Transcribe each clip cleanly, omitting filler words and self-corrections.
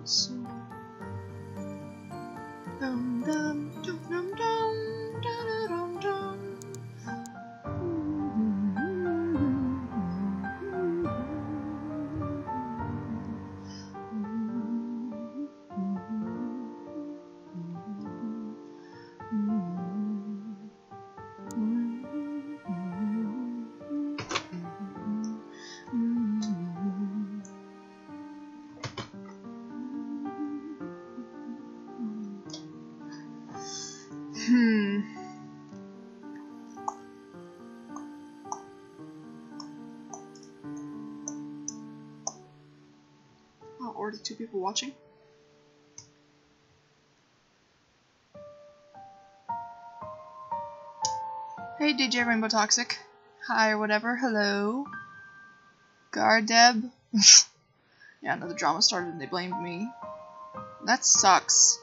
So dum dum dum dum dum dum dum dum. Oh, already 2 people watching? Hey DJ Rainbow Toxic. Hi or whatever, hello. Gardeb. Yeah, another drama started and they blamed me. That sucks.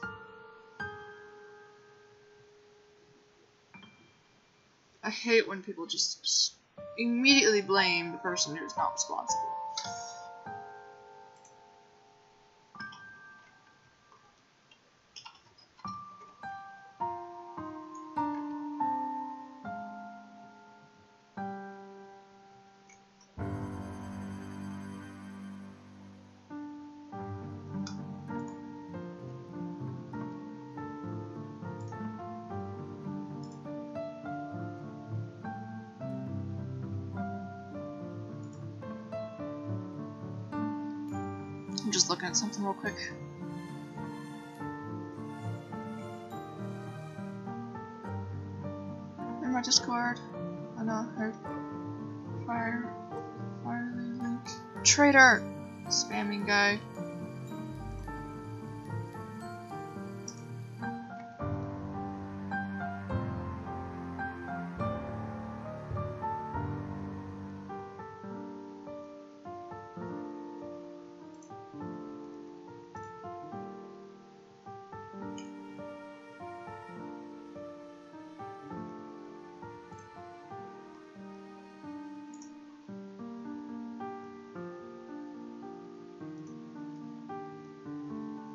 I hate when people just immediately blame the person who's not responsible. I'm just looking at something real quick. In my Discord. I know, I heard. Fire link. Traitor! Spamming guy.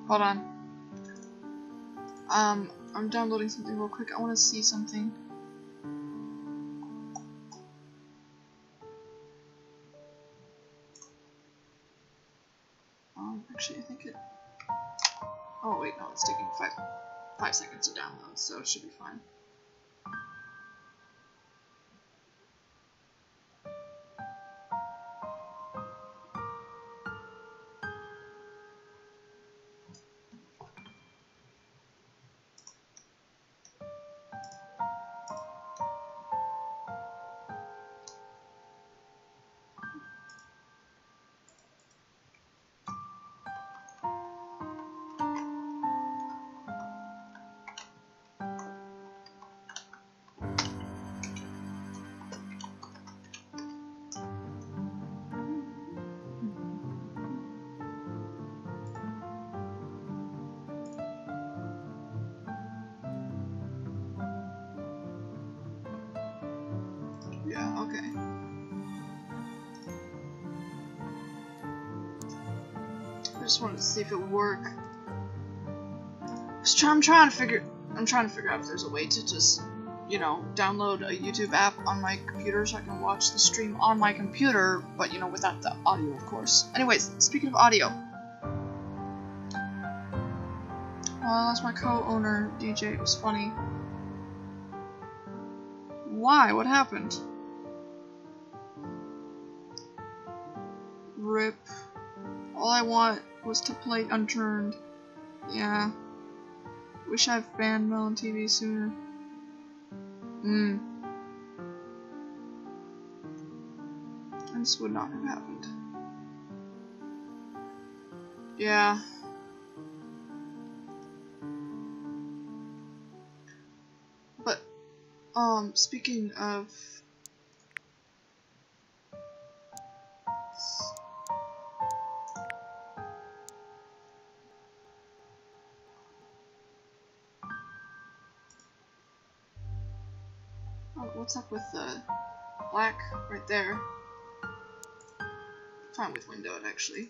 Hold on. I'm downloading something real quick. I want to see something. Actually, I think it. Oh wait, no, it's taking 5 seconds to download, so it should be fine. Yeah, okay. I just wanted to see if it would work. I'm trying to figure out if there's a way to just, you know, download a YouTube app on my computer so I can watch the stream on my computer, but, you know, without the audio, of course. Anyways, speaking of audio. Oh, I lost my co-owner, DJ. It was funny. Why? What happened? RIP. All I want was to play Unturned. Yeah. Wish I've banned Melon TV sooner. And this would not have happened. Yeah. But, speaking of... Oh, what's up with the black right there? Fine with windowed, actually.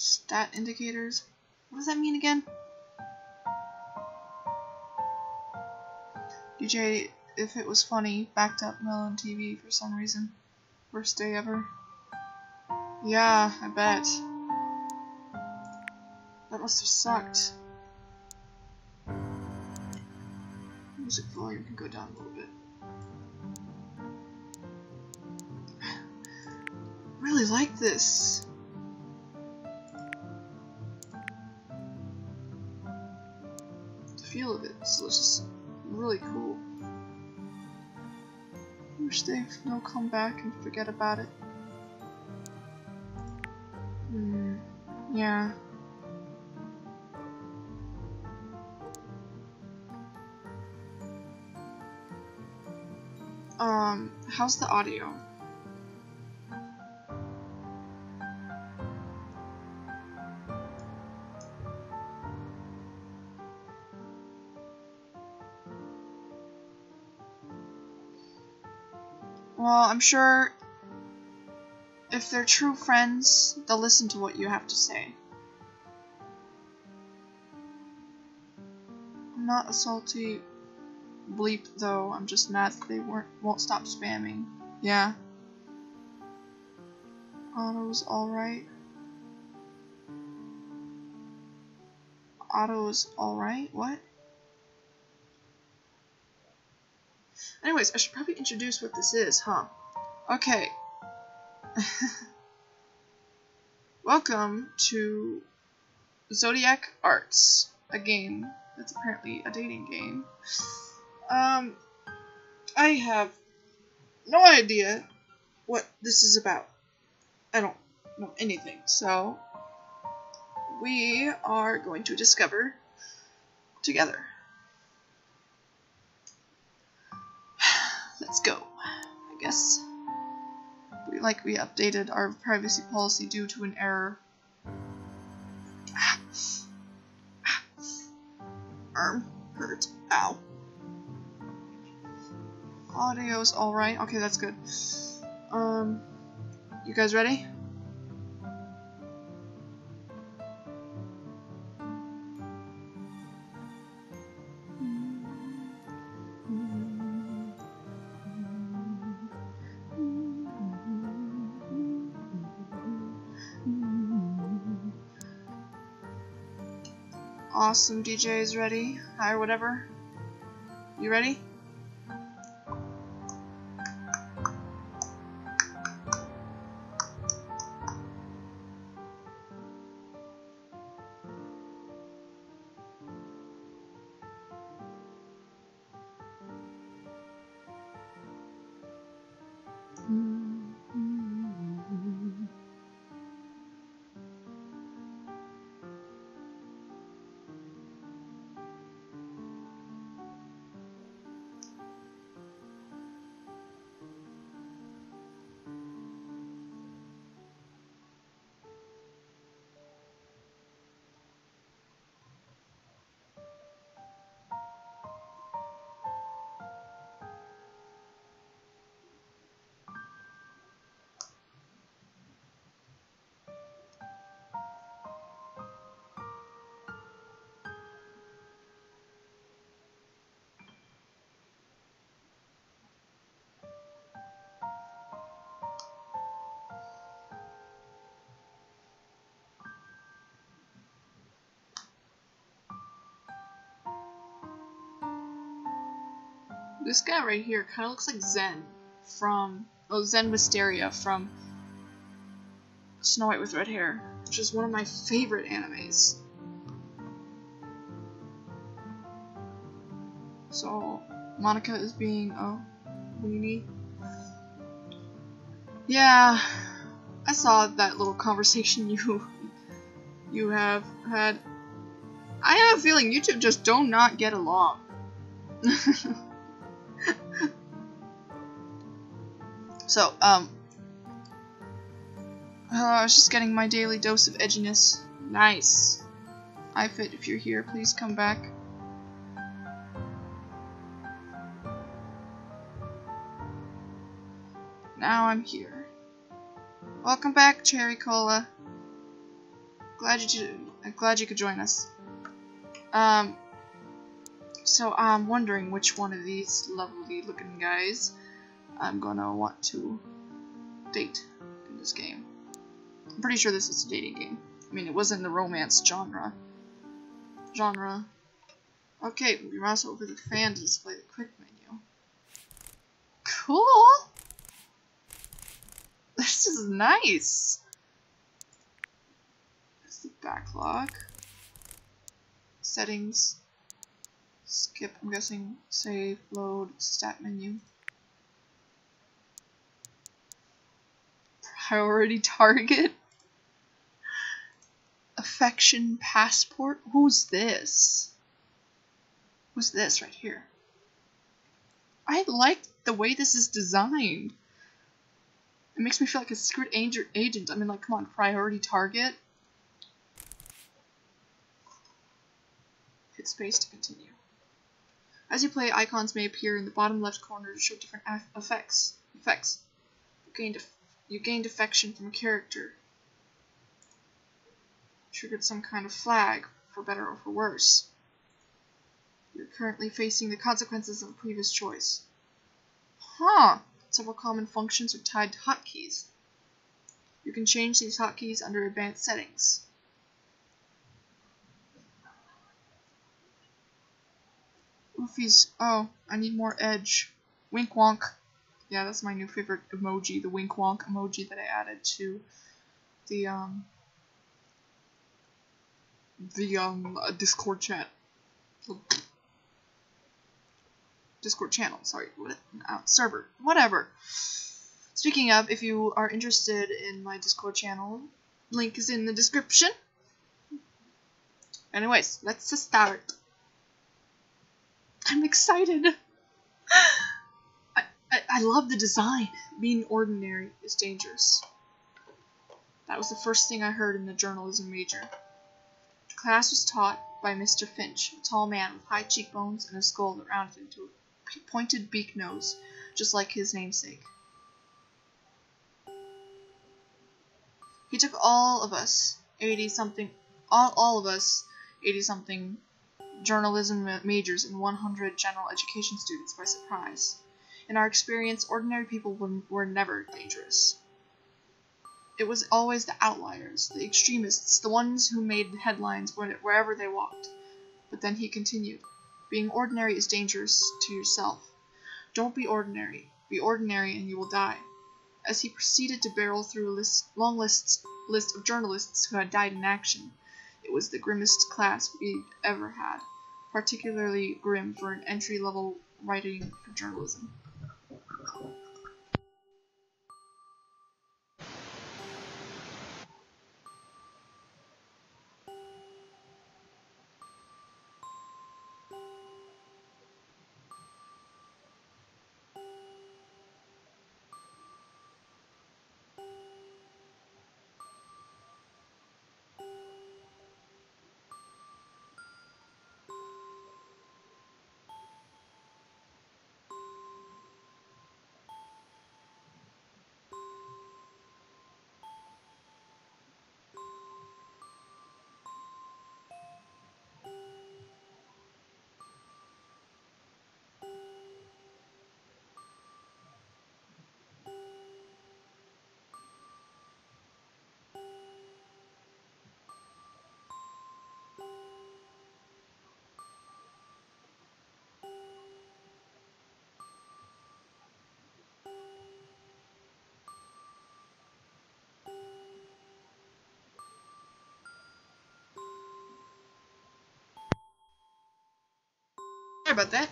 Stat indicators. What does that mean again? DJ, if it was funny, backed up Melon TV for some reason. Worst day ever. Yeah, I bet. That must have sucked. Music volume can go down a little bit. I really like this. The feel of it is just really cool. I wish they'd come back and forget about it. Yeah. How's the audio? Well, I'm sure if they're true friends, they'll listen to what you have to say. I'm not a salty bleep though, I'm just mad that they won't stop spamming. Yeah. Otto's alright. Otto's alright? What? Anyways, I should probably introduce what this is, huh? Okay. Welcome to Zodiac Arts, a game that's apparently a dating game. I have no idea what this is about. I don't know anything, so we are going to discover together. Let's go, I guess. We updated our privacy policy due to an error. Arm hurt. Ow. Audio's alright. Okay, that's good. You guys ready? Awesome, DJ is ready. Hi, whatever. You ready? This guy right here kind of looks like Zen from Zen Wisteria from Snow White with Red Hair, which is one of my favorite animes. So Monica is being a weenie. Yeah, I saw that little conversation you have had. I have a feeling you two just do not get along. So, I was just getting my daily dose of edginess. Nice. iFit, if you're here, please come back. Now I'm here. Welcome back, Cherry Cola. glad you could join us. So I'm wondering which one of these lovely looking guys I'm gonna want to date in this game. I'm pretty sure this is a dating game. I mean, it was in the romance genre. Okay, move your mouse over the fan to display the quick menu. Cool! This is nice! There's the backlog. Settings. Skip, I'm guessing. Save, load, stat menu. Priority target. Affection passport. Who's this? Who's this right here? I like the way this is designed. It makes me feel like a secret agent. I mean, like, come on, priority target. Hit space to continue. As you play, icons may appear in the bottom left corner to show different effects. You gained affection from a character. Triggered some kind of flag, for better or for worse. You're currently facing the consequences of a previous choice. Huh! Several common functions are tied to hotkeys. You can change these hotkeys under advanced settings. Oofy's. Oh, I need more edge. Wink wonk. Yeah, that's my new favorite emoji, the wink wonk emoji that I added to the Discord chat. Discord channel, sorry, server, whatever. Speaking of, if you are interested in my Discord channel, link is in the description. Anyways, let's start. I'm excited. I love the design. Being ordinary is dangerous. That was the first thing I heard in the journalism major. The class was taught by Mr. Finch, a tall man with high cheekbones and a skull that rounded into a pointed beak nose, just like his namesake. He took all of us, 80-something journalism majors and 100 general education students by surprise. In our experience, ordinary people were never dangerous. It was always the outliers, the extremists, the ones who made headlines wherever they walked. But then he continued, being ordinary is dangerous to yourself. Don't be ordinary and you will die. As he proceeded to barrel through a long list of journalists who had died in action, it was the grimmest class we'd ever had, particularly grim for an entry-level writing for journalism. Sorry about that.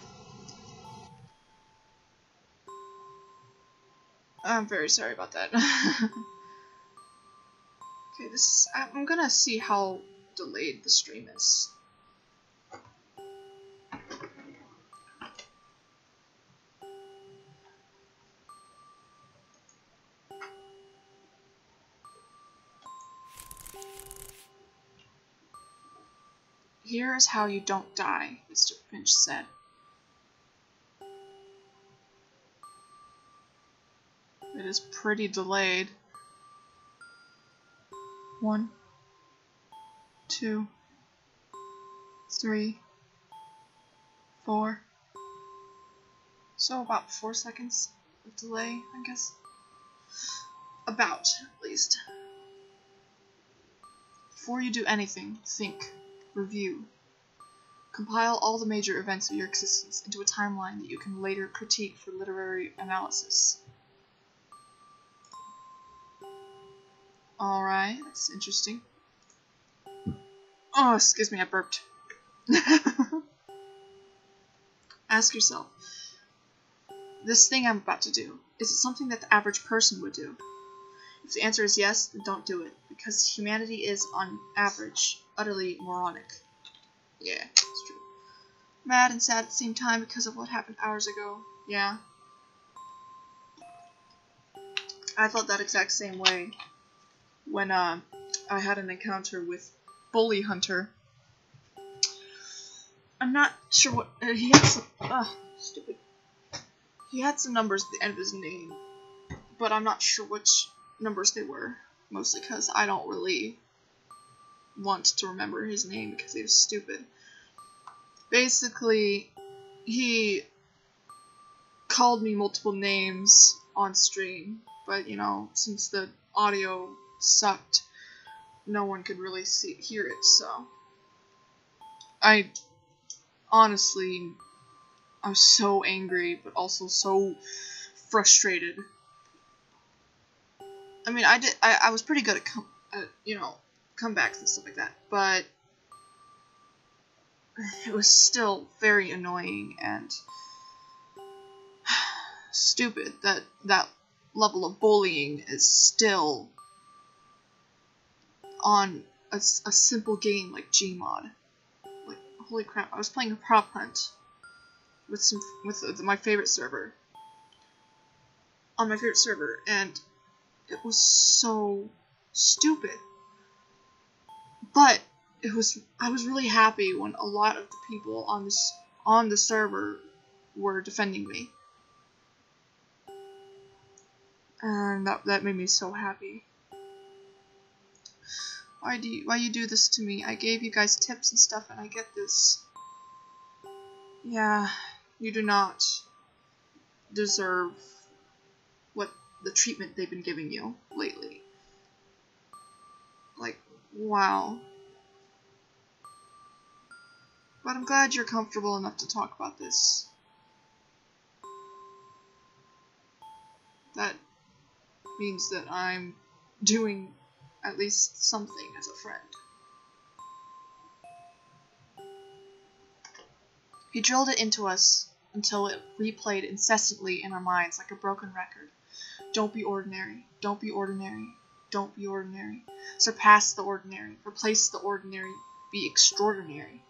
I'm very sorry about that. Okay, I'm gonna see how delayed the stream is. Here is how you don't die, Mr. Finch said. It is pretty delayed. 1, 2, 3, 4. So about 4 seconds of delay, I guess. About, at least. Before you do anything, think, review. Compile all the major events of your existence into a timeline that you can later critique for literary analysis. Alright, that's interesting. Oh, excuse me, I burped. Ask yourself, this thing I'm about to do, is it something that the average person would do? If the answer is yes, then don't do it, because humanity is, on average, utterly moronic. Yeah, it's true. Mad and sad at the same time because of what happened hours ago. Yeah. I felt that exact same way when I had an encounter with Bully Hunter. I'm not sure what he had some stupid. He had some numbers at the end of his name, but I'm not sure which numbers they were. Mostly because I don't really want to remember his name because he was stupid. Basically, he called me multiple names on stream, but you know, since the audio sucked, no one could really hear it, so I honestly, I was so angry, but also so frustrated. I mean, I was pretty good at you know, comebacks and stuff like that, but it was still very annoying and stupid that that level of bullying is still on a simple game like Gmod. Like, holy crap, I was playing a prop hunt with my favorite server. On my favorite server, and it was so stupid. But I was really happy when a lot of the people on the server were defending me. And that made me so happy. Why you do this to me? I gave you guys tips and stuff and I get this. Yeah, you do not deserve what the treatment they've been giving you lately. Like, wow. But I'm glad you're comfortable enough to talk about this. That means that I'm doing at least something as a friend. He drilled it into us until it replayed incessantly in our minds like a broken record. Don't be ordinary. Don't be ordinary. Don't be ordinary. Surpass the ordinary. Replace the ordinary. Be extraordinary.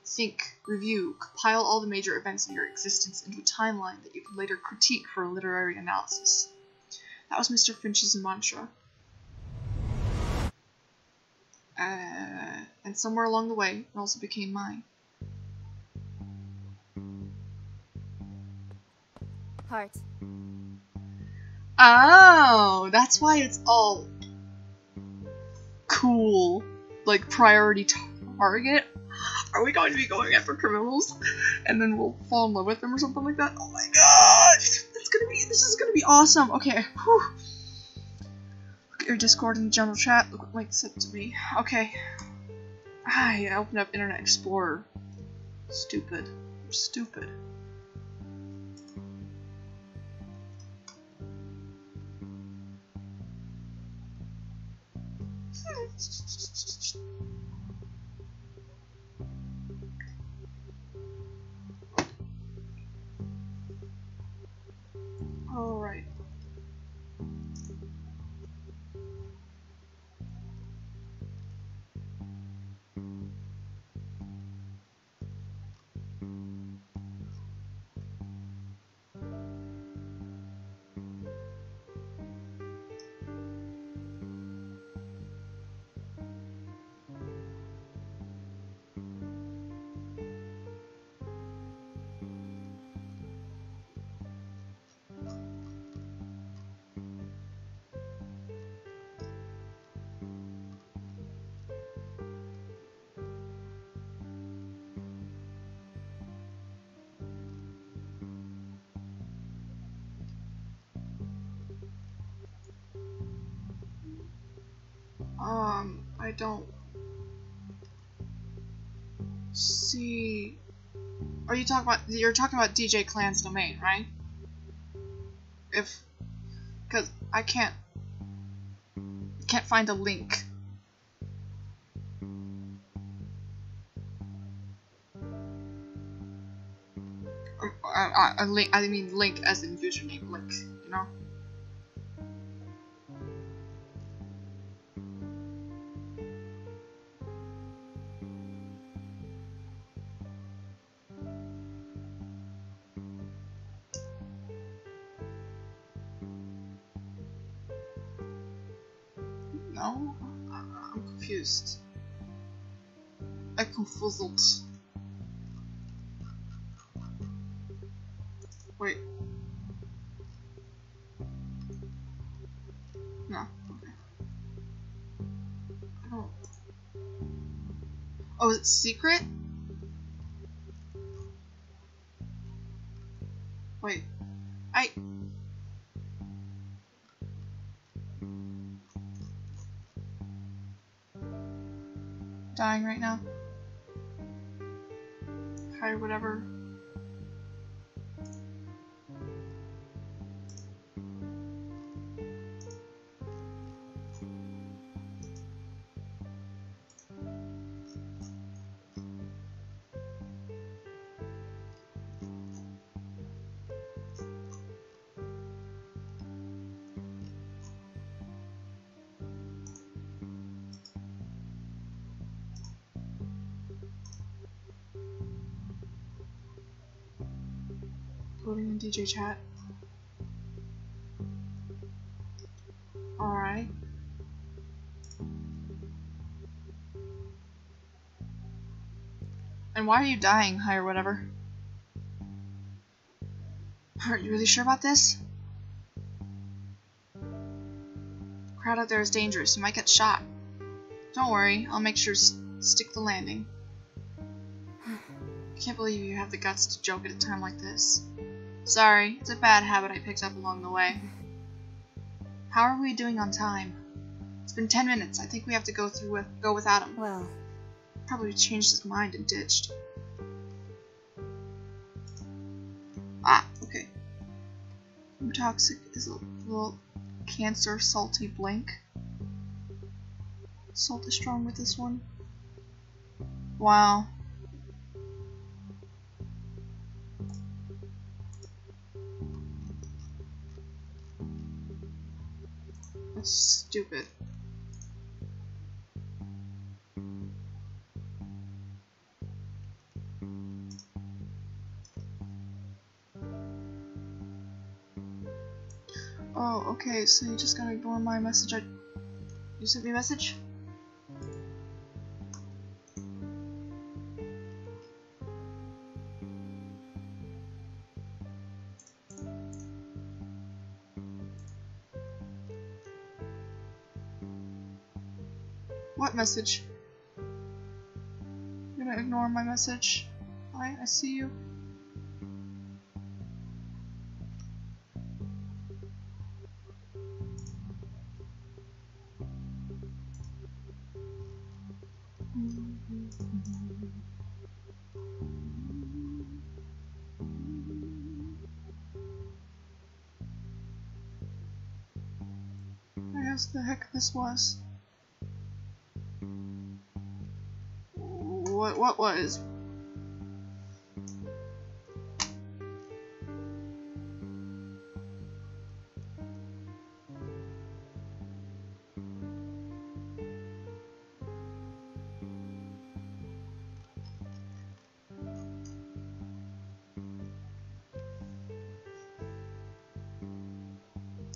Think, review, compile all the major events of your existence into a timeline that you can later critique for literary analysis. That was Mr. Finch's mantra. And somewhere along the way, it also became mine. Heart. Oh, that's why it's all cool. Like, priority target. Are we going to be going after criminals? And then we'll fall in love with them or something like that? Oh my gosh! This is gonna be awesome! Okay, whew. Look at your Discord and general chat. Look what Mike said to me. Okay. I opened up Internet Explorer. Stupid. Stupid. Alright. I don't see. Are you talking about? You're talking about DJ Clan's domain, right? Because I can't find a link. A link. I mean link as in username link. You know. No, I'm confused. I'm confuzzled. Wait. No. Okay. I don't. Oh, is it secret? Wait. Dying right now. Hi, whatever. Loading in DJ chat. Alright. And why are you dying, hi or whatever? Are you really sure about this? The crowd out there is dangerous. You might get shot. Don't worry, I'll make sure to stick the landing. I can't believe you have the guts to joke at a time like this. Sorry, it's a bad habit I picked up along the way. How are we doing on time? It's been 10 minutes. I think we have to go without him. Well, probably changed his mind and ditched. Ah, okay. Too toxic is a little cancer salty blink. Salt is strong with this one. Wow. That's stupid. Oh, okay, so you just gotta ignore my message. You sent me a message? What message? You're gonna ignore my message. Hi, I see you. I guess the heck this was. What was?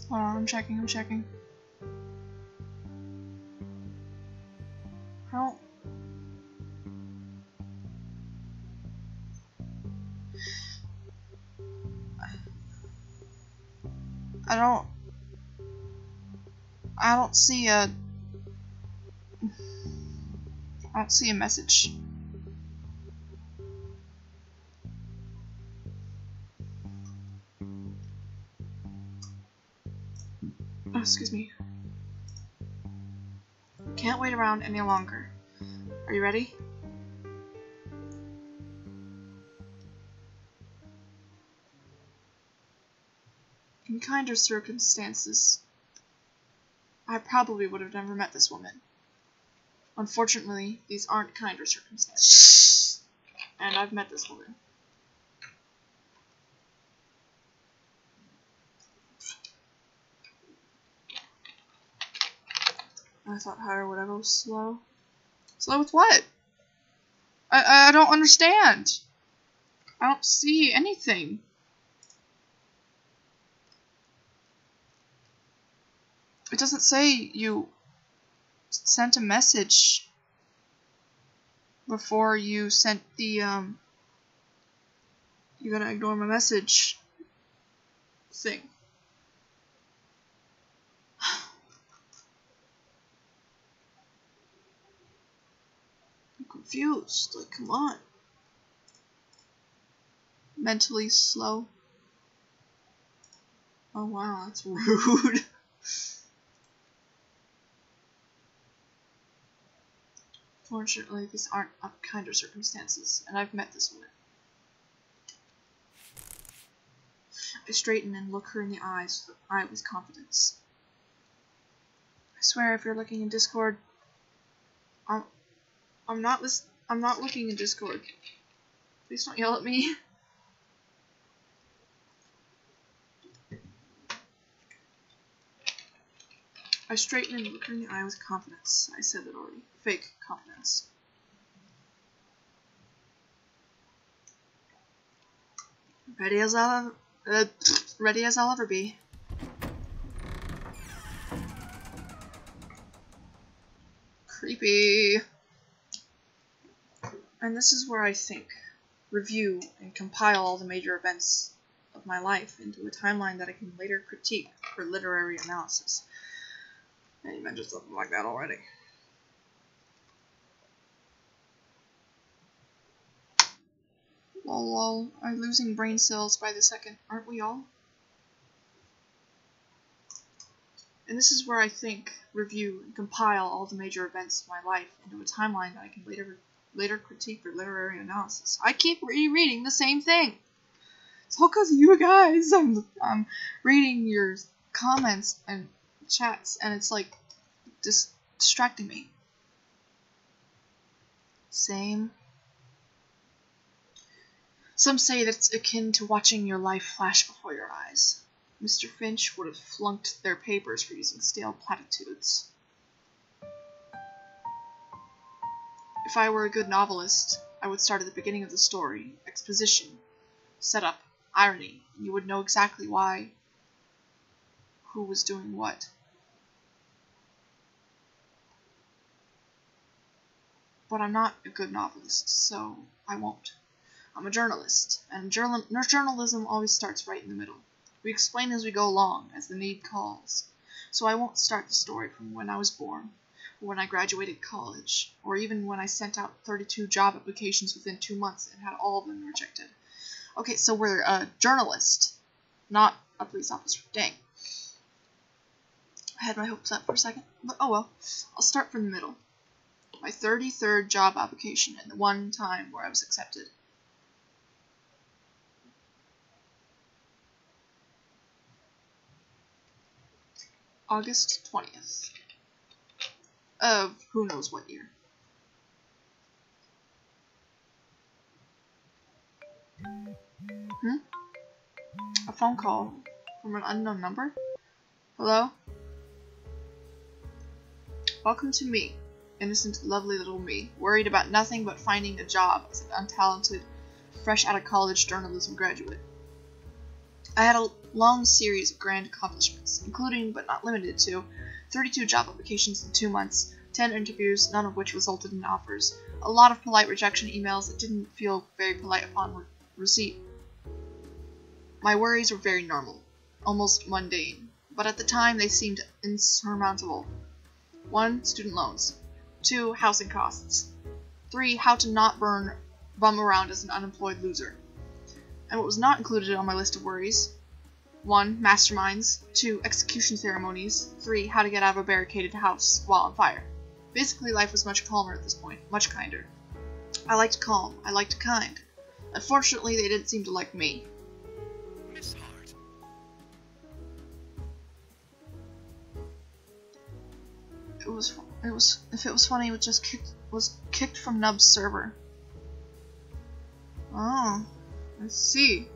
Hold on, I'm checking. How? I don't see a message. Oh, excuse me. can't wait around any longer. Are you ready? In kinder circumstances, I probably would have never met this woman. Unfortunately, these aren't kinder circumstances. And I've met this woman. I thought higher would I go slow. Slow with what? I don't understand. I don't see anything. It doesn't say you sent a message before you sent the, you're gonna ignore my message thing. I'm confused. Like, come on. Mentally slow. Oh wow, that's rude. Fortunately, these aren't kinder circumstances, and I've met this woman. I straighten and look her in the eyes with confidence. I swear, if you're looking in Discord, I'm not looking in Discord. Please don't yell at me. I straighten and look her in the eye with confidence. I said that already. Fake confidence. Ready as I'll ever be. Creepy. And this is where I think, review, and compile all the major events of my life into a timeline that I can later critique for literary analysis. And you mentioned something like that already. Lol, I'm losing brain cells by the second, aren't we all? And this is where I think, review, and compile all the major events of my life into a timeline that I can later critique for literary analysis. I keep rereading the same thing. It's all because of you guys. I'm reading your comments and chats, and it's like distracting me. Same. Some say that it's akin to watching your life flash before your eyes. Mr. Finch would have flunked their papers for using stale platitudes. If I were a good novelist, I would start at the beginning of the story, exposition, setup, irony, and you would know exactly why, who was doing what. But I'm not a good novelist, so I won't. I'm a journalist, and journalism always starts right in the middle. We explain as we go along, as the need calls. So I won't start the story from when I was born, or when I graduated college, or even when I sent out 32 job applications within 2 months and had all of them rejected. Okay, so we're a journalist, not a police officer. Dang. I had my hopes up for a second, but oh well. I'll start from the middle. My 33rd job application and the one time where I was accepted. August 20th. Of who knows what year. A phone call from an unknown number? Hello? Welcome to me, innocent, lovely little me, worried about nothing but finding a job as an untalented, fresh out of college journalism graduate. I had a long series of grand accomplishments, including, but not limited to, 32 job applications in 2 months, 10 interviews, none of which resulted in offers, a lot of polite rejection emails that didn't feel very polite upon receipt. My worries were very normal, almost mundane, but at the time they seemed insurmountable. 1. Student loans. 2. Housing costs. 3. How to not bum around as an unemployed loser. And what was not included on my list of worries: 1. Masterminds. 2. Execution ceremonies. 3. How to get out of a barricaded house while on fire. Basically, life was much calmer at this point, much kinder. I liked calm, I liked kind. Unfortunately, they didn't seem to like me. Miss Hart. If it was funny, it was kicked from Nub's server. Oh, I see.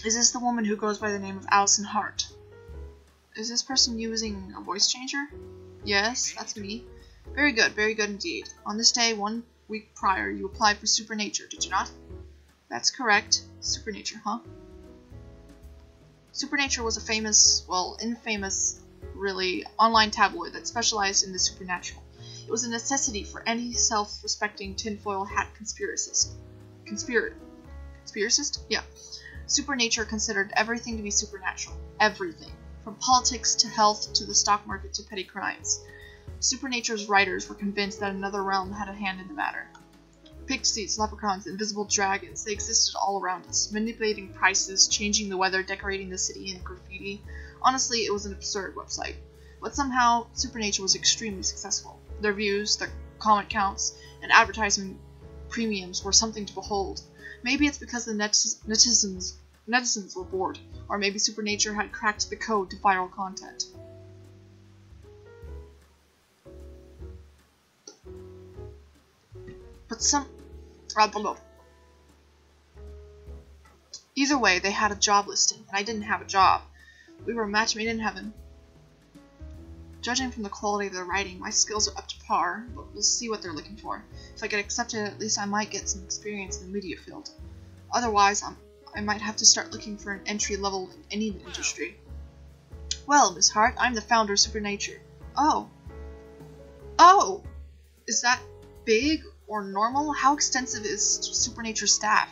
Is this the woman who goes by the name of Allison Hart? Is this person using a voice changer? Yes, that's me. Very good indeed. On this day, 1 week prior, you applied for Supernature, did you not? That's correct. Supernature, huh? Supernature was a famous, well, infamous, really, online tabloid that specialized in the supernatural. It was a necessity for any self-respecting tinfoil hat conspiracist. Conspiracist? Yeah. Supernature considered everything to be supernatural. Everything. From politics to health to the stock market to petty crimes. Supernature's writers were convinced that another realm had a hand in the matter. Pixies, leprechauns, invisible dragons, they existed all around us, manipulating prices, changing the weather, decorating the city in graffiti. Honestly, it was an absurd website. But somehow, Supernature was extremely successful. Their views, their comment counts, and advertising premiums were something to behold. Maybe it's because the netizens were bored, or maybe Supernature had cracked the code to viral content. But either way, they had a job listing, and I didn't have a job. We were a match made in heaven. Judging from the quality of their writing, my skills are up to par, but we'll see what they're looking for. If I get accepted, at least I might get some experience in the media field. Otherwise, I might have to start looking for an entry level in any industry. Well, Miss Hart, I'm the founder of Supernature. Oh. Oh! Is that big or normal? How extensive is Supernature's staff?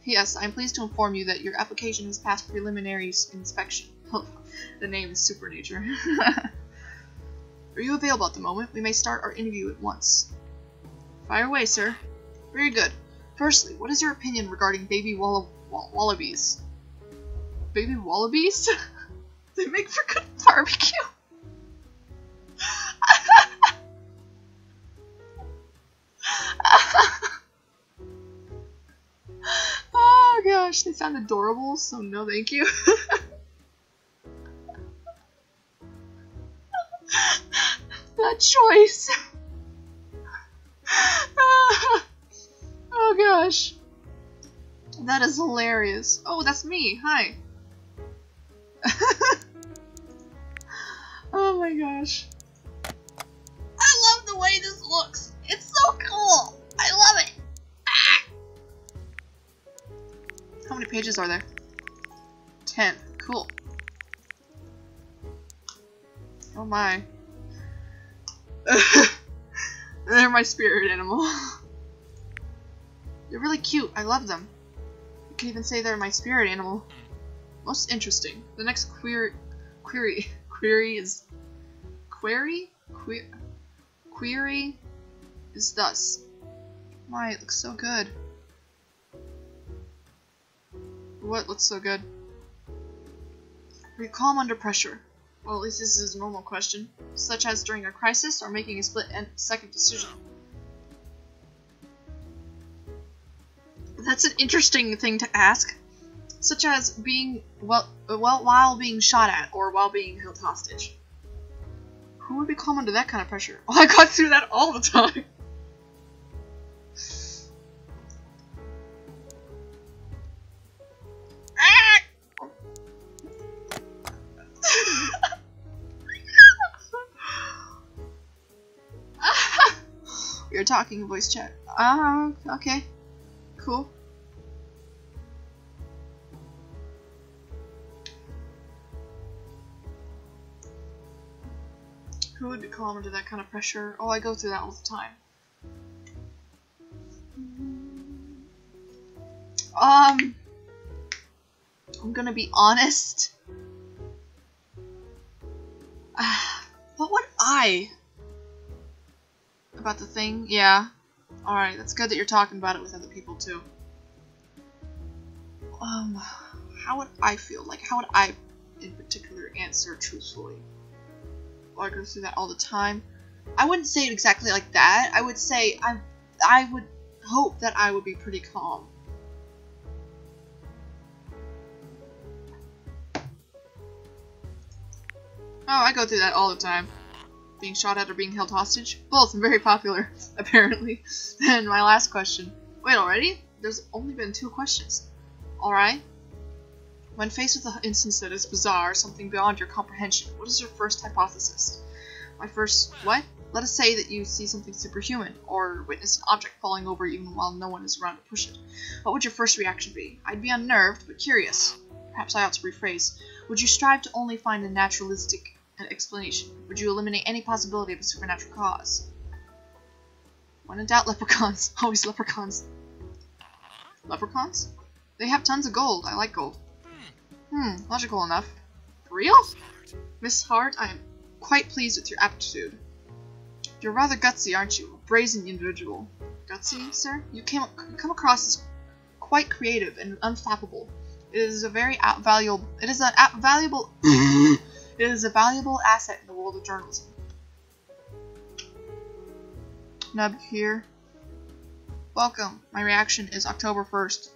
Yes, I'm pleased to inform you that your application has passed preliminary inspection. The name is Supernature. Are you available at the moment? We may start our interview at once. Fire away, sir. Very good. Firstly, what is your opinion regarding baby wallabies? Baby wallabies? They make for good barbecue. Oh gosh, they sound adorable, so no thank you. That choice. Oh gosh. That is hilarious. Oh, that's me. Hi. Oh my gosh. I love the way this looks. It's so cool. I love it. Ah! How many pages are there? 10. Cool. Oh my. They're my spirit animal. They're really cute. I love them. You can even say they're my spirit animal. Most interesting. The next query is thus. My, it looks so good. What looks so good? Are you calm under pressure? Well, at least this is a normal question, such as during a crisis or making a split-second decision. That's an interesting thing to ask, such as being while being shot at or while being held hostage. Who would be calm under that kind of pressure? Oh, I got through that all the time. We are talking voice chat. Okay. Cool. Who would be calm under that kind of pressure? Oh, I go through that all the time. I'm gonna be honest. What would I? About the thing? Yeah. Alright, that's good that you're talking about it with other people too. how would I feel? Like, how would I, in particular, answer truthfully? Well, I go through that all the time. I wouldn't say it exactly like that. I would say I would hope that I would be pretty calm. Oh, I go through that all the time. Being shot at or being held hostage? Both very popular, apparently. And my last question. Wait, already? There's only been 2 questions. Alright. When faced with an instance that is bizarre, something beyond your comprehension, what is your first hypothesis? My first... what? Let us say that you see something superhuman, or witness an object falling over even while no one is around to push it. What would your first reaction be? I'd be unnerved, but curious. Perhaps I ought to rephrase. Would you strive to only find a naturalistic explanation? Would you eliminate any possibility of a supernatural cause? When in doubt, leprechauns. Always leprechauns. Leprechauns? They have tons of gold. I like gold. Logical enough. For real? Miss Hart, I am quite pleased with your aptitude. You're rather gutsy, aren't you? A brazen individual. Gutsy, sir? You come across as quite creative and unflappable. It is a very valuable. It is a valuable asset in the world of journalism. Nub here. Welcome. My reaction is October 1st.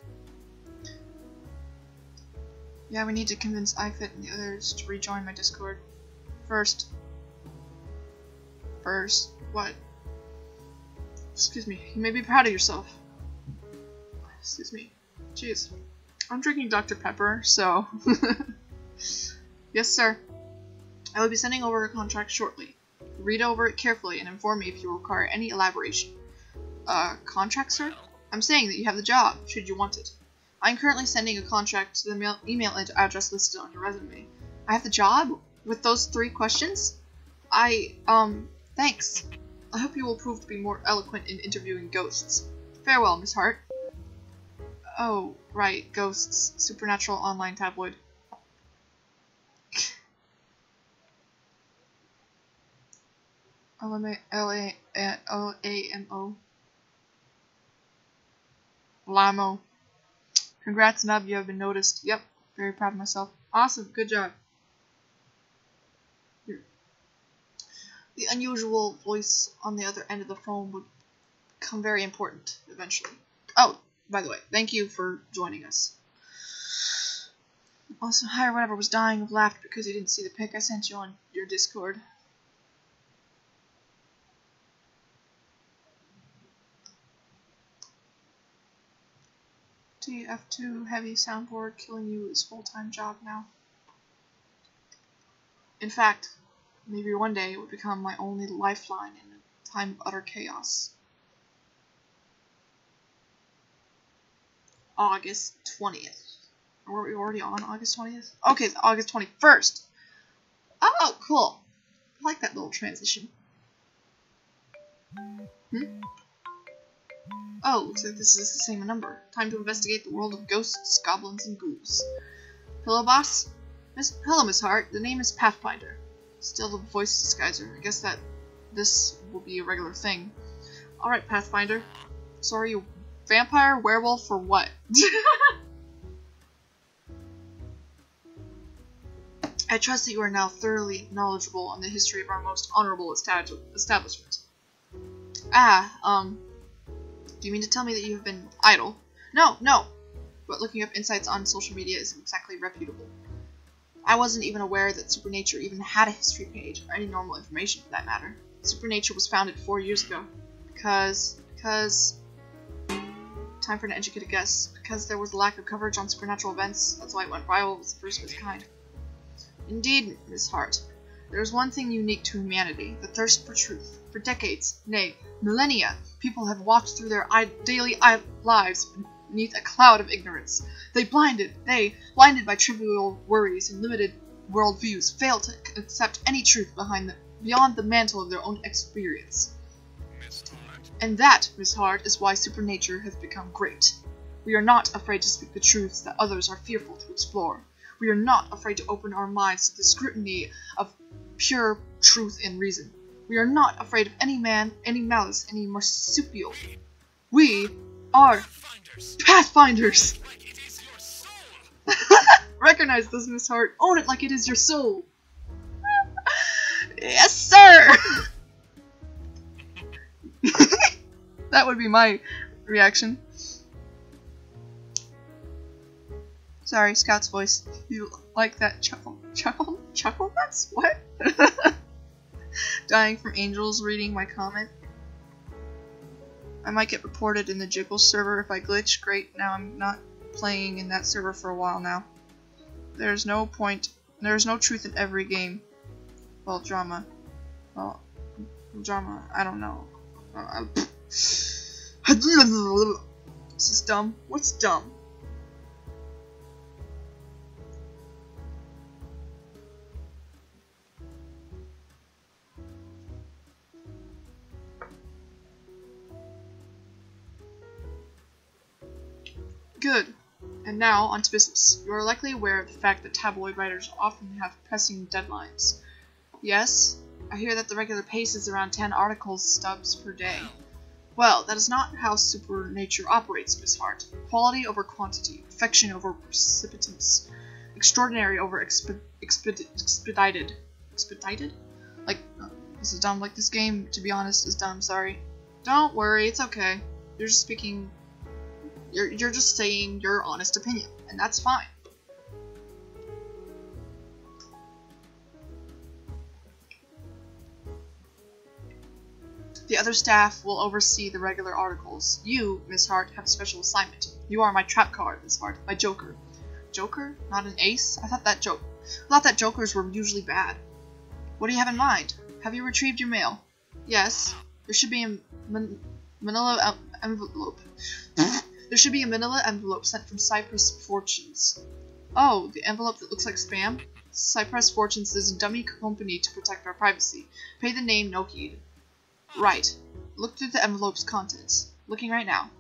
Yeah, we need to convince iFit and the others to rejoin my Discord. First. What? Excuse me. You may be proud of yourself. Excuse me. Jeez. I'm drinking Dr. Pepper, so... Yes, sir. I will be sending over a contract shortly. Read over it carefully and inform me if you require any elaboration. Contract, sir? I'm saying that you have the job, should you want it. I'm currently sending a contract to the email address listed on your resume. I have the job? With those 3 questions? Thanks. I hope you will prove to be more eloquent in interviewing ghosts. Farewell, Miss Hart. Oh, right, ghosts. Supernatural online tabloid. L-A-M-O. Lamo. Congrats, Nub, you have been noticed. Yep, very proud of myself. Awesome, good job. Here. The unusual voice on the other end of the phone would become very important eventually. Oh, by the way, thank you for joining us. Also, hi, or whatever was dying of laughter because you didn't see the pic I sent you on your Discord. TF2 heavy soundboard killing you is full-time job now. In fact, maybe one day it would become my only lifeline in a time of utter chaos. August 20th. Were we already on August 20th? Okay, it's August 21st. Oh, cool. I like that little transition. Oh, looks like this is the same number. Time to investigate the world of ghosts, goblins, and ghouls. Hello, boss? Hello, Miss Hart. The name is Pathfinder. Still the voice disguiser. I guess that this will be a regular thing. Alright, Pathfinder. So are you vampire, werewolf, or what? I trust that you are now thoroughly knowledgeable on the history of our most honorable establishment. Do you mean to tell me that you have been idle? No. But looking up insights on social media isn't exactly reputable. I wasn't even aware that Supernature even had a history page, or any normal information for that matter. Supernature was founded 4 years ago. Because... Time for an educated guess. Because there was a lack of coverage on supernatural events, that's why it went viral. It was the first of its kind. Indeed, Miss Hart. There is one thing unique to humanity, the thirst for truth. For decades, nay, millennia, people have walked through their daily lives beneath a cloud of ignorance. Blinded by trivial worries and limited worldviews, fail to accept any truth beyond the mantle of their own experience. And that, Miss Hart, is why Supernature has become great. We are not afraid to speak the truths that others are fearful to explore. We are not afraid to open our minds to the scrutiny of pure truth and reason. We are not afraid of any man, any malice, any marsupial. We are Pathfinders! Recognize this, Miss Hart. Own it like it is your soul. Yes, sir! That would be my reaction. Sorry, Scout's voice. You like that chuckle? Chuckle? Chuckle nuts? What? Dying from angels reading my comment. I might get reported in the Jiggle server if I glitch. Great, now I'm not playing in that server for a while now. There's no point. There's no truth in every game. Well, drama. Well, drama. I don't know. This is dumb. What's dumb? Good. And now, on to business. You are likely aware of the fact that tabloid writers often have pressing deadlines. Yes, I hear that the regular pace is around 10 article stubs per day. Well, that is not how supernature operates, Miss Hart. Quality over quantity, perfection over precipitance, extraordinary over expedited. Expedited? Like, this is dumb. Like, this game, to be honest, is dumb. Sorry. Don't worry, it's okay. You're just speaking... You're just saying your honest opinion, and that's fine. The other staff will oversee the regular articles. You, Miss Hart, have a special assignment. You are my trap card, Miss Hart, my joker. Joker? Not an ace? I thought that jokers were usually bad. What do you have in mind? Have you retrieved your mail? Yes. There should be a manila envelope. There should be a manila envelope sent from Cypress Fortunes. Oh, the envelope that looks like spam? Cypress Fortunes is a dummy company to protect our privacy. Pay the name, no heed. Right. Look through the envelope's contents. Looking right now.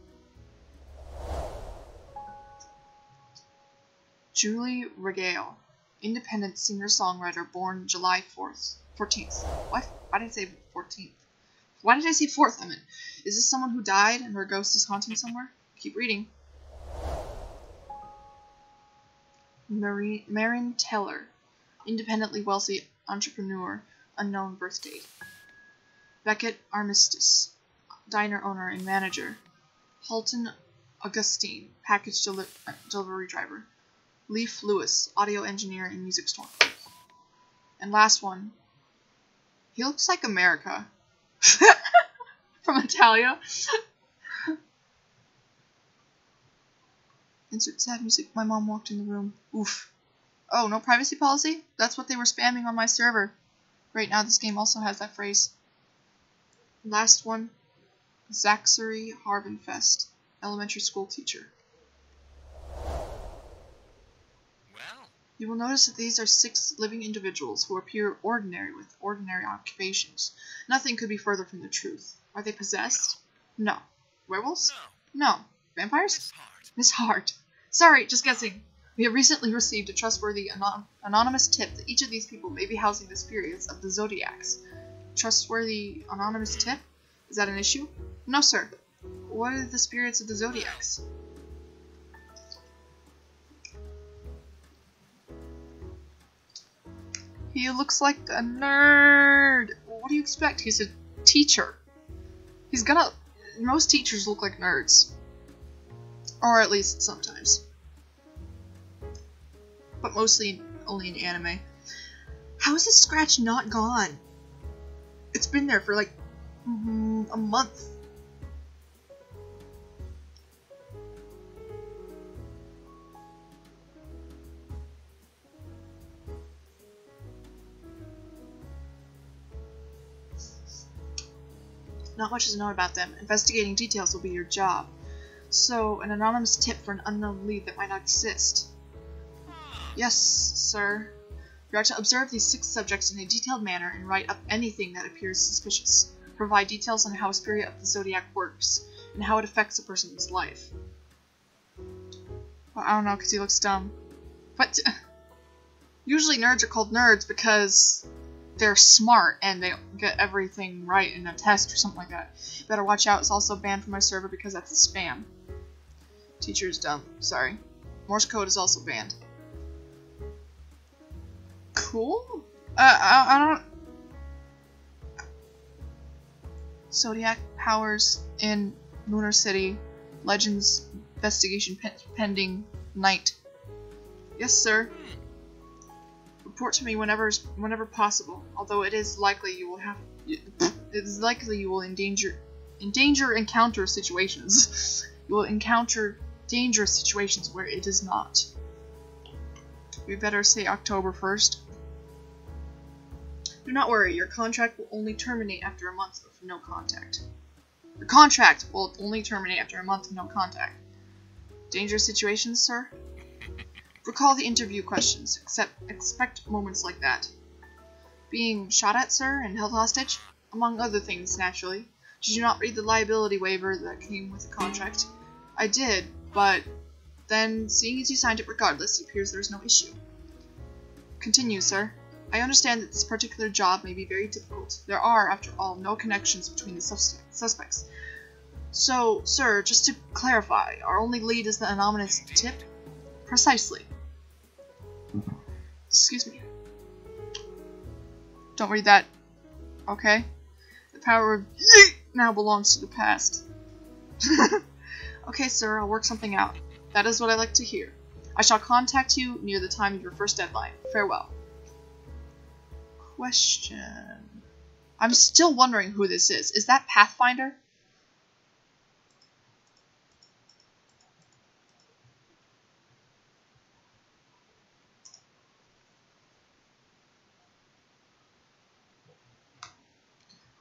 Julie Regale, independent singer-songwriter, born July 14th. What? Why did I say 14th? Why did I say 4th? I mean, is this someone who died and her ghost is haunting somewhere? Keep reading. Marin Teller, independently wealthy entrepreneur, unknown birth date. Beckett Armistice, diner owner and manager. Halton Augustine, package delivery driver. Leaf Lewis, audio engineer and music store. And last one. He looks like America. From Italia. Insert sad music. My mom walked in the room. Oof. Oh, no privacy policy? That's what they were spamming on my server. Right now, this game also has that phrase. Last one. Zachary Harbenfest, elementary school teacher. Well, you will notice that these are 6 living individuals who appear ordinary with ordinary occupations. Nothing could be further from the truth. Are they possessed? No. Werewolves? No. Vampires? Miss Hart. Sorry, just guessing. We have recently received a trustworthy anonymous tip that each of these people may be housing the spirits of the Zodiacs. Trustworthy anonymous tip? Is that an issue? No, sir. What are the spirits of the Zodiacs? He looks like a nerd. What do you expect? He's a teacher. Most teachers look like nerds. Or at least sometimes. But mostly only in anime. How is this scratch not gone? It's been there for like a month. Not much is known about them. Investigating details will be your job. So, an anonymous tip for an unknown lead that might not exist. Yes, sir. You are to observe these 6 subjects in a detailed manner and write up anything that appears suspicious. Provide details on how a spirit of the Zodiac works, and how it affects a person's life. Well, I don't know, because he looks dumb. But, usually nerds are called nerds because they're smart and they get everything right in a test or something like that. Better watch out, it's also banned from my server because that's a spam. Teacher is dumb, sorry. Morse code is also banned. Cool? I don't... Zodiac powers in Lunar City. Legends investigation pending. Night. Yes, sir. Report to me whenever possible. Although it is likely you will encounter situations. You will encounter dangerous situations where it is not. We better say October 1st. Do not worry, your contract will only terminate after a month of no contact. Your contract will only terminate after a month of no contact. Dangerous situations, sir? Recall the interview questions. Expect moments like that. Being shot at, sir, and held hostage? Among other things, naturally. Did you not read the liability waiver that came with the contract? I did, but then, seeing as you signed it regardless, it appears there's no issue. Continue, sir. I understand that this particular job may be very difficult. There are, after all, no connections between the suspects. So, sir, just to clarify, our only lead is the anonymous tip? Precisely. Excuse me. Don't read that. Okay? The power of now belongs to the past. Okay, sir, I'll work something out. That is what I like to hear. I shall contact you near the time of your first deadline. Farewell. Question. I'm still wondering who this is. Is that Pathfinder?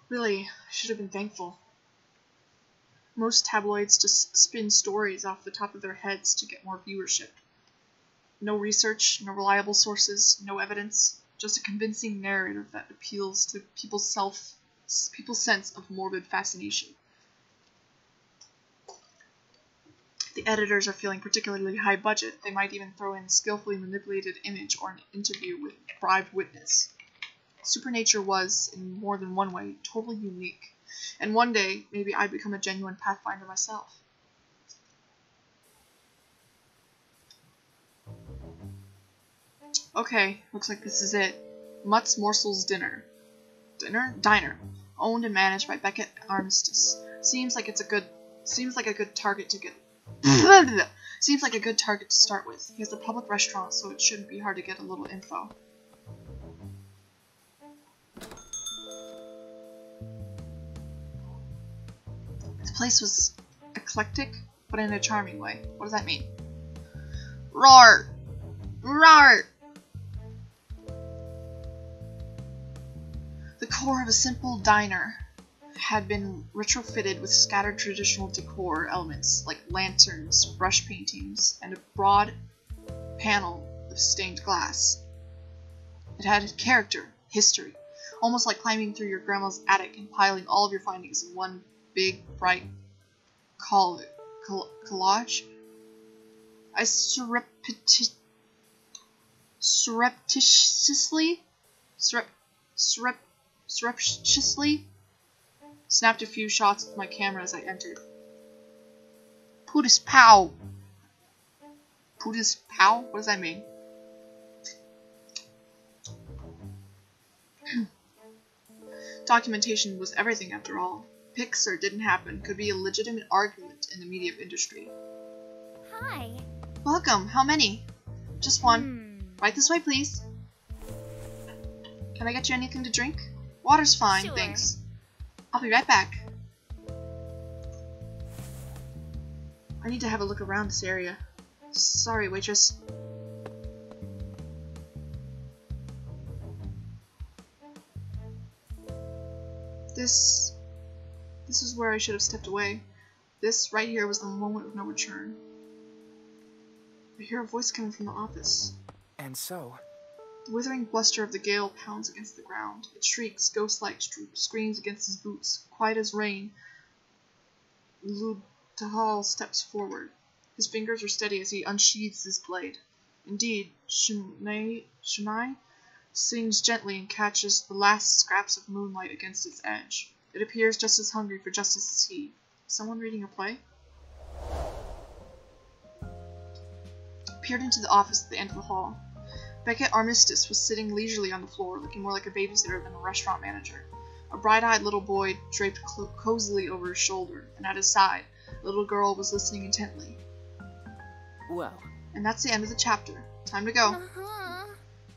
Really, I should have been thankful. Most tabloids just spin stories off the top of their heads to get more viewership. No research, no reliable sources, no evidence, just a convincing narrative that appeals to people's sense of morbid fascination. The editors are feeling particularly high budget. They might even throw in a skillfully manipulated image or an interview with a bribed witness. Supernature was, in more than one way, totally unique. And one day, maybe I'd become a genuine Pathfinder myself. Okay, looks like this is it. Mutt's Morsel's Diner. Diner. Owned and managed by Beckett Armistice. Seems like a good target to get. Seems like a good target to start with. He has a public restaurant, so it shouldn't be hard to get a little info. The place was eclectic, but in a charming way. What does that mean? Roar! Roar! The core of a simple diner had been retrofitted with scattered traditional decor elements like lanterns, brush paintings, and a broad panel of stained glass. It had character, history, almost like climbing through your grandma's attic and piling all of your findings in one big, bright collage. I surreptitiously snapped a few shots with my camera as I entered. Pootis pow! Pootis pow? What does that mean? Documentation was everything after all. Pics or didn't happen could be a legitimate argument in the media industry. Hi. Welcome. How many? Just one. Right this way, please. Can I get you anything to drink? Water's fine, Sure. thanks. I'll be right back. I need to have a look around this area. Sorry, waitress. This is where I should have stepped away. This right here was the moment of no return. I hear a voice coming from the office. And so? The withering bluster of the gale pounds against the ground. It shrieks, ghost-like screams against his boots. Quiet as rain, Ludahal steps forward. His fingers are steady as he unsheathes his blade. Indeed, Shunai sings gently and catches the last scraps of moonlight against its edge. It appears just as hungry for justice as he. Someone reading a play? Peered into the office at the end of the hall. Beckett Armistice was sitting leisurely on the floor, looking more like a babysitter than a restaurant manager. A bright-eyed little boy draped cozily over his shoulder, and at his side, a little girl was listening intently. Well. And that's the end of the chapter. Time to go.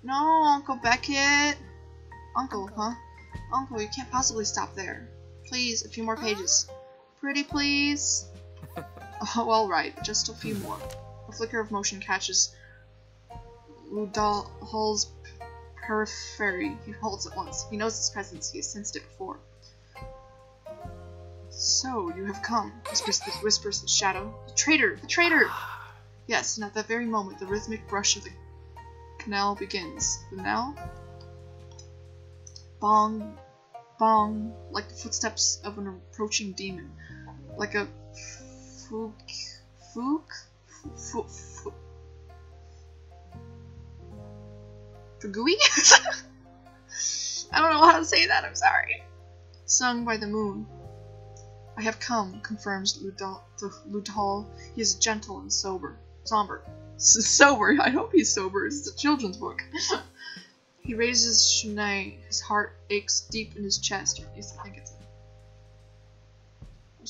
No, Uncle Beckett. Uncle, huh? Uncle, you can't possibly stop there. Please, a few more pages. Pretty please? Oh, alright, just a few more. A flicker of motion catches Ludol's periphery. He halts at once. He knows its presence. He has sensed it before. So, you have come, whispers the shadow. The traitor! The traitor! Yes, and at that very moment, the rhythmic rush of the canal begins. The knell? Bong, bong, like the footsteps of an approaching demon. Like a Fugui? I don't know how to say that, I'm sorry. Sung by the moon. I have come, confirms Ludol. He is gentle and somber. Sober? I hope he's sober. It's a children's book. He raises Shunai. His heart aches deep in his chest. Or at least I think it's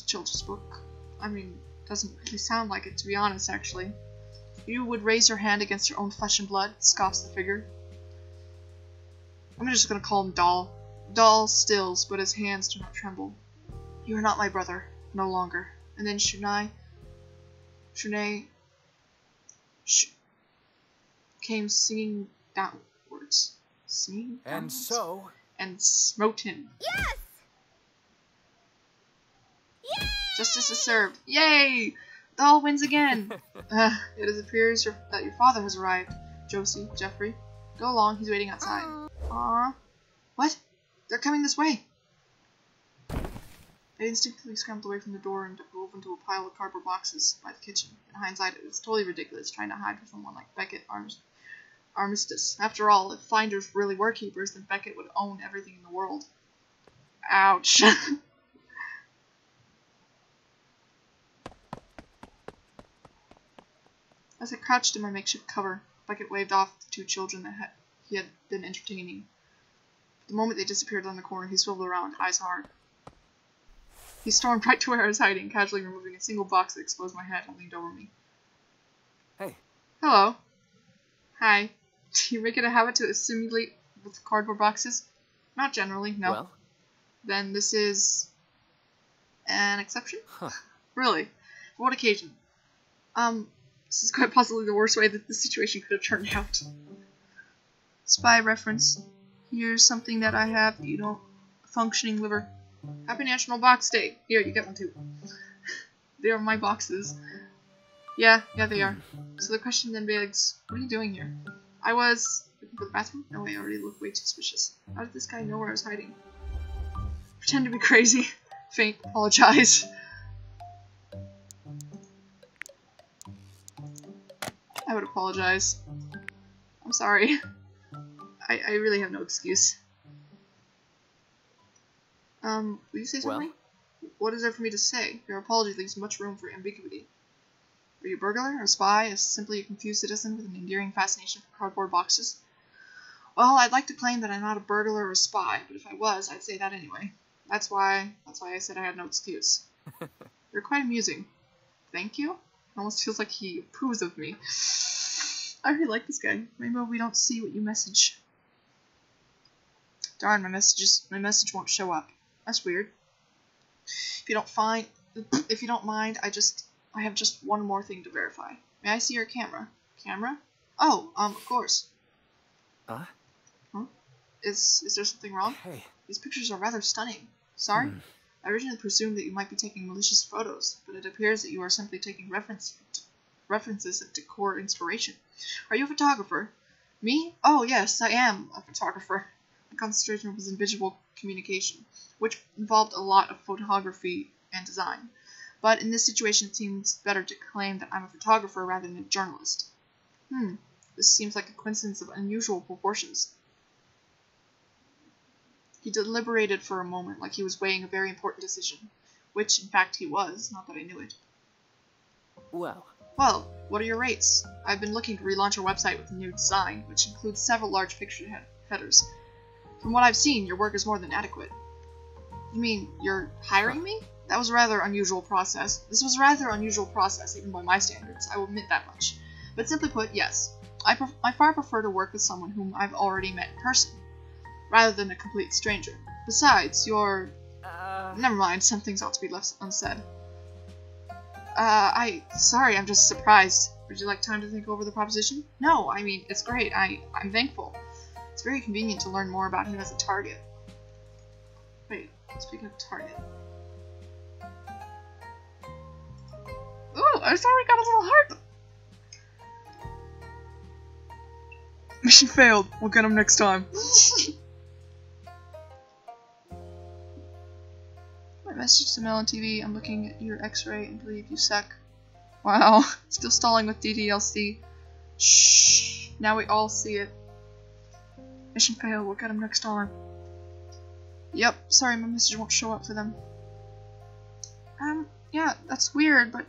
a children's book. I mean, doesn't really sound like it, to be honest, actually. You would raise your hand against your own flesh and blood, scoffs the figure. I'm just gonna call him Doll. Doll stills, but his hands do not tremble. You are not my brother, no longer. And then Shunai came singing downwards. Singing downwards? And smote him. Yes! Yay! Justice is served. Yay! Doll wins again! It appears that your father has arrived. Josie, Jeffrey. Go along, he's waiting outside. Aww. What? They're coming this way! I instinctively scrambled away from the door and dove into a pile of cardboard boxes by the kitchen. In hindsight, it was totally ridiculous trying to hide from someone like Beckett Armistice. After all, if finders really were keepers, then Beckett would own everything in the world. Ouch. As I crouched in my makeshift cover, Beckett waved off the two children that he had been entertaining. The moment they disappeared down the corner, he swiveled around, eyes hard. He stormed right to where I was hiding, casually removing a single box that exposed my head and leaned over me. Hey. Hello. Hi. Do you make it a habit to assimilate with cardboard boxes? Not generally, no. Well? Then this is an exception? Huh. Really? For what occasion? This is quite possibly the worst way that the situation could have turned out. Spy reference. Here's something that I have that you don't. A functioning liver. Happy National Box Day. Here, you get one too. They are my boxes. Yeah, they are. So the question then begs, what are you doing here? I was looking for the bathroom? No way, I already look way too suspicious. How did this guy know where I was hiding? Pretend to be crazy. Faint, apologize. I would apologize. I'm sorry. I really have no excuse. Will you say something? Well? What is there for me to say? Your apology leaves much room for ambiguity. Are you a burglar, or a spy, or simply a confused citizen with an endearing fascination for cardboard boxes? Well, I'd like to claim that I'm not a burglar or a spy, but if I was, I'd say that anyway. That's why I said I had no excuse. You're quite amusing. Thank you? It almost feels like he approves of me. I really like this guy. Maybe we don't see what you message. Darn, my message won't show up. That's weird. If you don't mind, I have just one more thing to verify. May I see your camera? Camera? Oh, of course. Huh? Is there something wrong? Hey. These pictures are rather stunning. Sorry? I originally presumed that you might be taking malicious photos, but it appears that you are simply taking references of decor inspiration. Are you a photographer? Me? Oh, yes, I am a photographer. My concentration was in visual communication, which involved a lot of photography and design. But in this situation, it seems better to claim that I'm a photographer rather than a journalist. This seems like a coincidence of unusual proportions. He deliberated for a moment, like he was weighing a very important decision, which, in fact, he was, not that I knew it. Well. Well, what are your rates? I've been looking to relaunch our website with a new design, which includes several large picture headers. From what I've seen, your work is more than adequate. You mean you're hiring me? That was a rather unusual process. This was a rather unusual process, even by my standards. I will admit that much. But simply put, yes. I far prefer to work with someone whom I've already met in person, rather than a complete stranger. Besides, you're... Never mind, some things ought to be left unsaid. Sorry, I'm just surprised. Would you like time to think over the proposition? No, I mean, it's great. I'm thankful. It's very convenient to learn more about him as a target. Wait, speaking of target. Ooh, I saw we got a little heart! Mission failed. We'll get him next time. My message to Mel on TV. I'm looking at your x-ray and believe you suck. Wow. Still stalling with DDLC. Shh. Now we all see it. Mission failed. We'll get him next time. Yep. Sorry, my message won't show up for them. Yeah, that's weird, but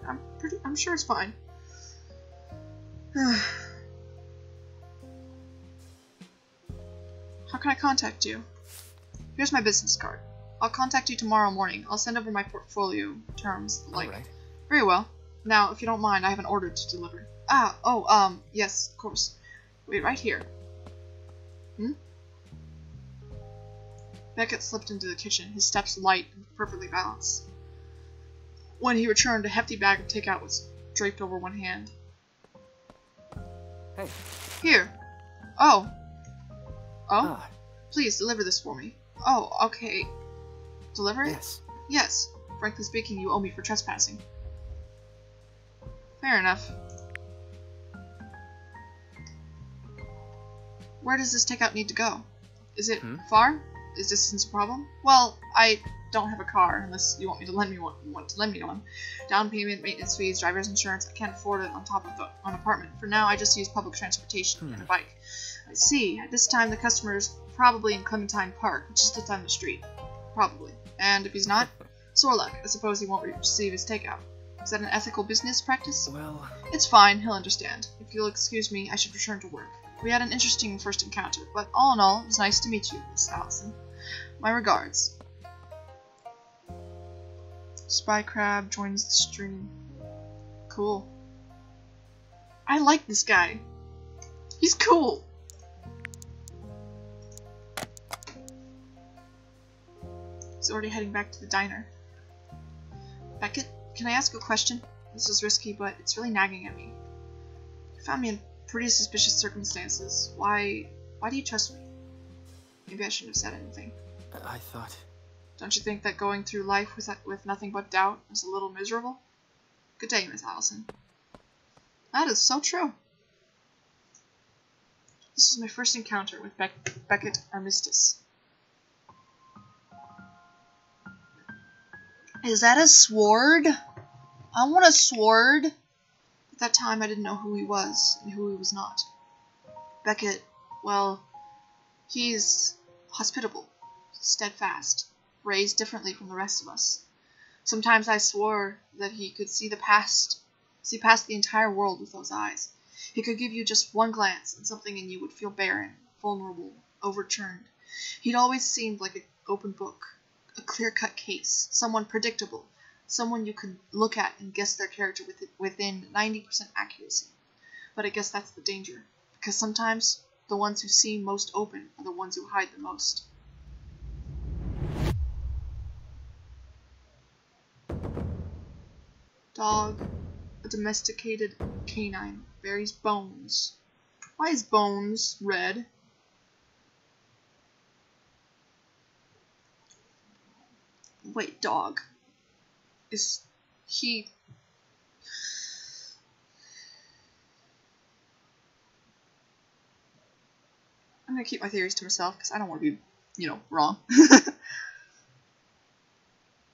I'm sure it's fine. How can I contact you? Here's my business card. I'll contact you tomorrow morning. I'll send over my portfolio terms. Alright. Very well. Now, if you don't mind, I have an order to deliver. Yes, of course. Wait, right here. Beckett slipped into the kitchen, his steps light and perfectly balanced. When he returned, a hefty bag of takeout was draped over one hand. Hey. Here. Oh. Oh? Ah. Please, deliver this for me. Oh, okay. Deliver it? Yes. Yes. Frankly speaking, you owe me for trespassing. Fair enough. Where does this takeout need to go? Is it far? Is distance a problem? Well, I don't have a car unless you want me to lend me one. Down payment, maintenance fees, driver's insurance. I can't afford it on top of an apartment. For now, I just use public transportation and a bike. I see. At this time, the customer is probably in Clementine Park, just down the street. Probably. And if he's not, sore luck. I suppose he won't receive his takeout. Is that an ethical business practice? Well... It's fine. He'll understand. If you'll excuse me, I should return to work. We had an interesting first encounter, but all in all, it was nice to meet you, Miss Allison. My regards. Spy Crab joins the stream. Cool. I like this guy. He's cool. He's already heading back to the diner. Beckett, can I ask a question? This is risky, but it's really nagging at me. You found me in pretty suspicious circumstances. Why do you trust me? Maybe I shouldn't have said anything. I thought... Don't you think that going through life with nothing but doubt is a little miserable? Good day, Miss Allison. That is so true. This is my first encounter with Beckett Armistice. Is that a sword? I want a sword. At that time, I didn't know who he was and who he was not. Beckett, well, he's hospitable, steadfast, raised differently from the rest of us. Sometimes I swore that he could see past the entire world with those eyes. He could give you just one glance, and something in you would feel barren, vulnerable, overturned. He'd always seemed like an open book, a clear-cut case, someone predictable, someone you could look at and guess their character within 90% accuracy. But I guess that's the danger, because sometimes the ones who seem most open are the ones who hide the most. Dog, a domesticated canine, buries Bones. Why is Bones red? Wait, dog. Is he... I'm gonna keep my theories to myself, because I don't want to be, wrong.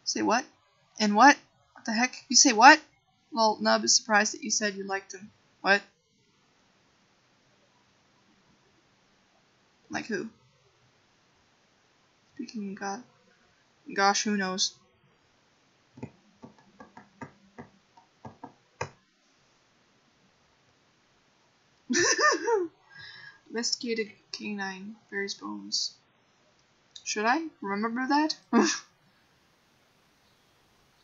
Say what? And what? What the heck? You say what? Well, Nub is surprised that you said you liked him. What? Like who? Speaking of God. Gosh, who knows? Investigated canine. Bear's bones. Should I remember that?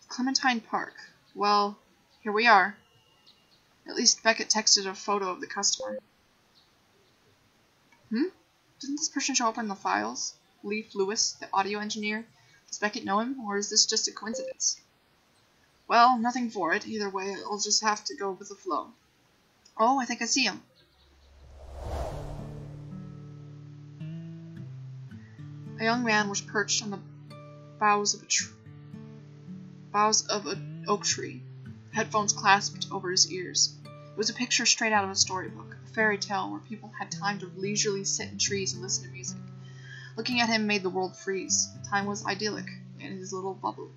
Clementine Park. Well, here we are. At least Beckett texted a photo of the customer. Didn't this person show up in the files? Leif Lewis, the audio engineer? Does Beckett know him, or is this just a coincidence? Well, nothing for it. Either way, I'll just have to go with the flow. Oh, I think I see him. A young man was perched on the boughs of an oak tree, headphones clasped over his ears. It was a picture straight out of a storybook, a fairy tale where people had time to leisurely sit in trees and listen to music. Looking at him made the world freeze. Time was idyllic in his little bubble.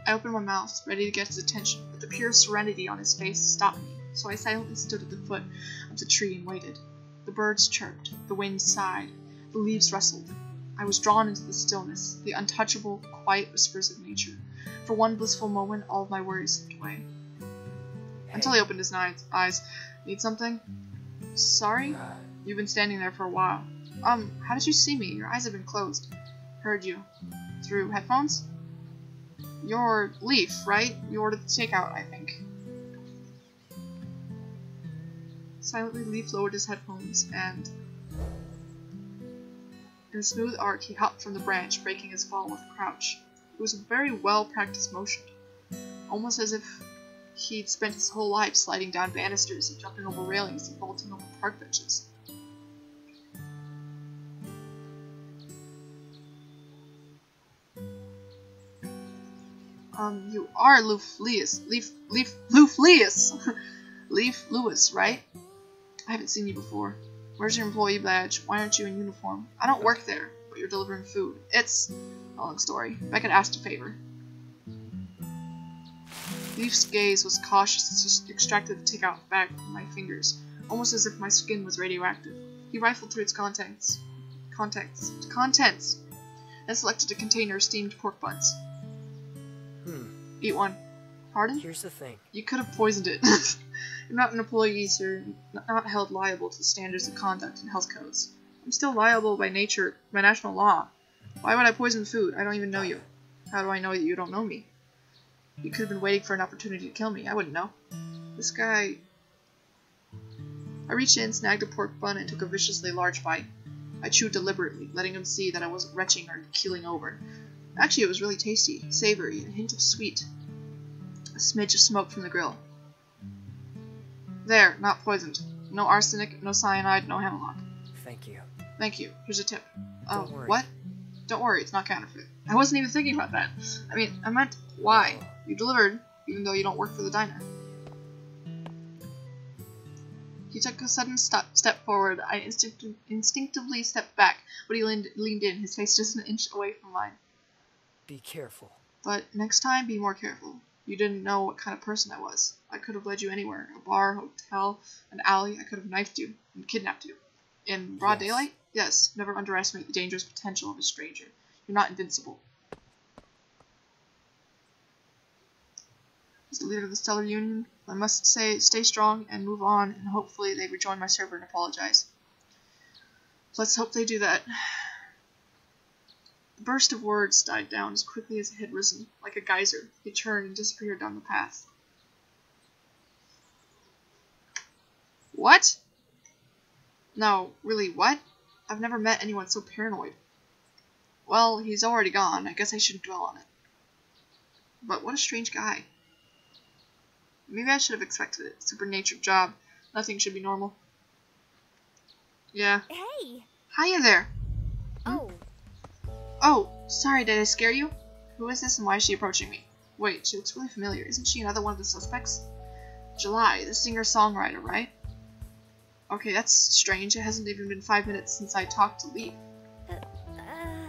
I opened my mouth, ready to get his attention, but the pure serenity on his face stopped me, so I silently stood at the foot of the tree and waited. The birds chirped, the wind sighed, the leaves rustled. I was drawn into the stillness, the untouchable, quiet whispers of nature. For one blissful moment, all of my worries slipped away. Until he opened his eyes. Need something? Sorry? You've been standing there for a while. How did you see me? Your eyes have been closed. Heard you. Through headphones? You're Leif, right? You ordered the takeout, I think. Silently, Leif lowered his headphones, and in a smooth arc, he hopped from the branch, breaking his fall with a crouch. It was a very well-practiced motion, almost as if he'd spent his whole life sliding down banisters and jumping over railings and vaulting over park benches. You are Leif Lewis. Leif Lewis, right? I haven't seen you before. Where's your employee badge? Why aren't you in uniform? I don't work there, but you're delivering food. It's a long story. Beckett asked a favor. Leif's gaze was cautious as he extracted the takeout bag from my fingers, almost as if my skin was radioactive. He rifled through its contents, and selected a container of steamed pork buns. Eat one. Pardon? Here's the thing. You could have poisoned it. You're not an employee, so you're not held liable to the standards of conduct and health codes. I'm still liable by national law. Why would I poison food? I don't even know you. How do I know that you don't know me? You could have been waiting for an opportunity to kill me. I wouldn't know. This guy... I reached in, snagged a pork bun, and took a viciously large bite. I chewed deliberately, letting him see that I wasn't retching or keeling over. Actually, it was really tasty, savory, a hint of sweet. A smidge of smoke from the grill. There, not poisoned. No arsenic, no cyanide, no hemlock. Thank you. Thank you. Here's a tip. Don't worry. What? Don't worry, it's not counterfeit. I wasn't even thinking about that. I meant, why? You delivered, even though you don't work for the diner. He took a sudden step forward. I instinctively stepped back, but he leaned in, his face just an inch away from mine. Be careful. But next time, be more careful. You didn't know what kind of person I was. I could have led you anywhere. A bar, hotel, an alley. I could have knifed you and kidnapped you. In broad daylight? Yes. Never underestimate the dangerous potential of a stranger. You're not invincible. As the leader of the Stellar Union, I must say, stay strong and move on, and hopefully they rejoin my server and apologize. Let's hope they do that. The burst of words died down as quickly as it had risen. Like a geyser, he turned and disappeared down the path. What? No, really, what? I've never met anyone so paranoid. Well, he's already gone. I guess I shouldn't dwell on it. But what a strange guy. Maybe I should have expected it. Supernatured job. Nothing should be normal. Yeah. Hey! Hiya there! Oh. Oh, sorry, did I scare you? Who is this and why is she approaching me? Wait, she looks really familiar. Isn't she another one of the suspects? July, the singer-songwriter, right? Okay, that's strange. It hasn't even been 5 minutes since I talked to Leif.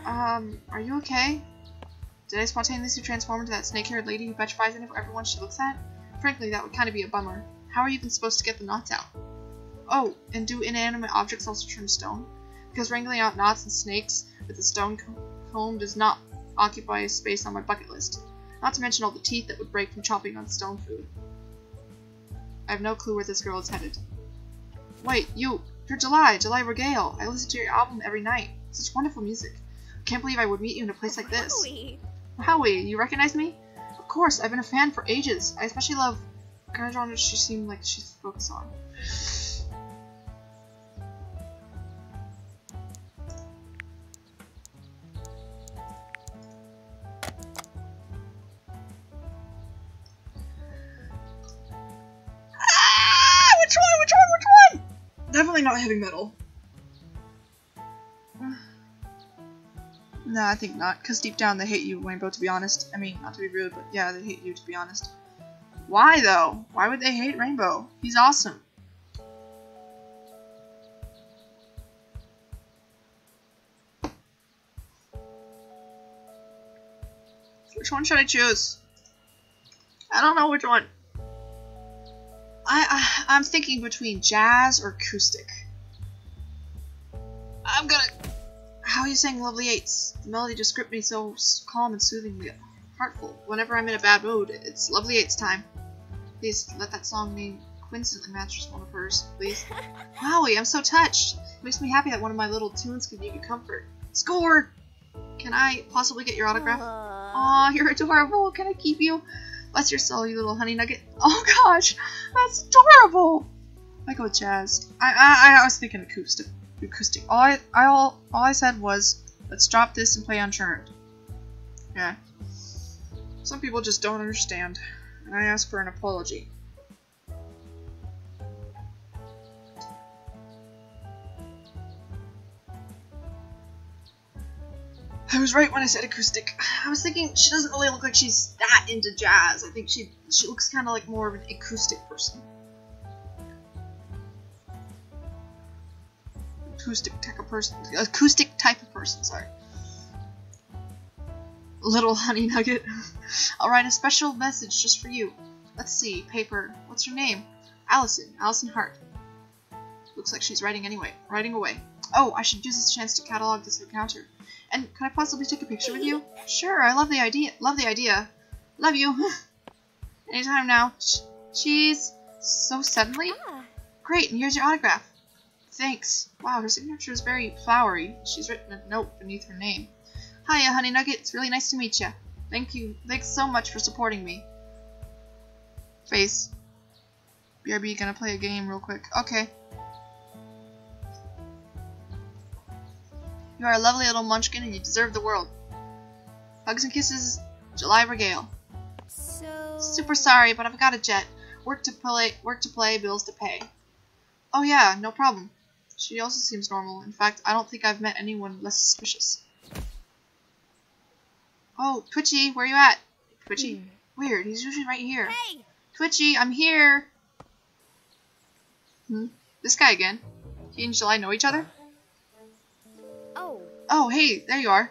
Are you okay? Did I spontaneously transform into that snake-haired lady who petrifies everyone she looks at? Frankly, that would kind of be a bummer. How are you even supposed to get the knots out? Oh, and do inanimate objects also turn stone? Because wrangling out knots and snakes with a stone comb does not occupy a space on my bucket list. Not to mention all the teeth that would break from chopping on stone food. I have no clue where this girl is headed. Wait, you're July Regale. I listen to your album every night. Such wonderful music. I can't believe I would meet you in a place like this. Howie, you recognize me? Of course, I've been a fan for ages. I especially love the kind of genre she seemed like she's focused on. Which one? Definitely not heavy metal. No, I think not, because deep down they hate you, Rainbow, to be honest. I mean, not to be rude, but yeah, they hate you, to be honest. Why, though? Why would they hate Rainbow? He's awesome. Which one should I choose? I don't know which one. I'm thinking between jazz or acoustic. I'm gonna... How are you saying Lovely Eights? The melody just gripped me so calm and soothingly heartful. Whenever I'm in a bad mood, it's Lovely Eights time. Please let that song name coincidentally match one of hers, please. Wowie, I'm so touched. It makes me happy that one of my little tunes can give you comfort. Score! Can I possibly get your autograph? Aw, you're adorable. Can I keep you? Bless your soul, you little honey nugget. Oh gosh, that's adorable. I go with jazz. I was thinking acoustic. All I said was, let's drop this and play Uncharted. Yeah. Some people just don't understand, and I ask for an apology. I was right when I said acoustic. I was thinking she doesn't really look like she's that into jazz. I think she looks kind of like more of an acoustic person. Acoustic type of person, sorry. Little honey nugget. I'll write a special message just for you. Let's see, paper. What's her name? Allison Hart. Looks like she's writing away. Oh, I should use this chance to catalog this encounter. And could I possibly take a picture with you? Sure, I love the idea. Love you. Anytime now. Cheese. So suddenly? Great, and here's your autograph. Thanks. Wow, her signature is very flowery. She's written a note beneath her name. Hiya, Honey Nugget. It's really nice to meet you. Thank you. Thanks so much for supporting me. Face. BRB, gonna play a game real quick. Okay. You are a lovely little munchkin and you deserve the world. Hugs and kisses, July Regale. Super sorry, but I've got a jet. Work to play, bills to pay. Oh yeah, no problem. She also seems normal. In fact, I don't think I've met anyone less suspicious. Oh, Twitchy, where you at? Twitchy? Weird, he's usually right here. Hey! Twitchy, I'm here! This guy again. He and July know each other? Oh, hey, there you are.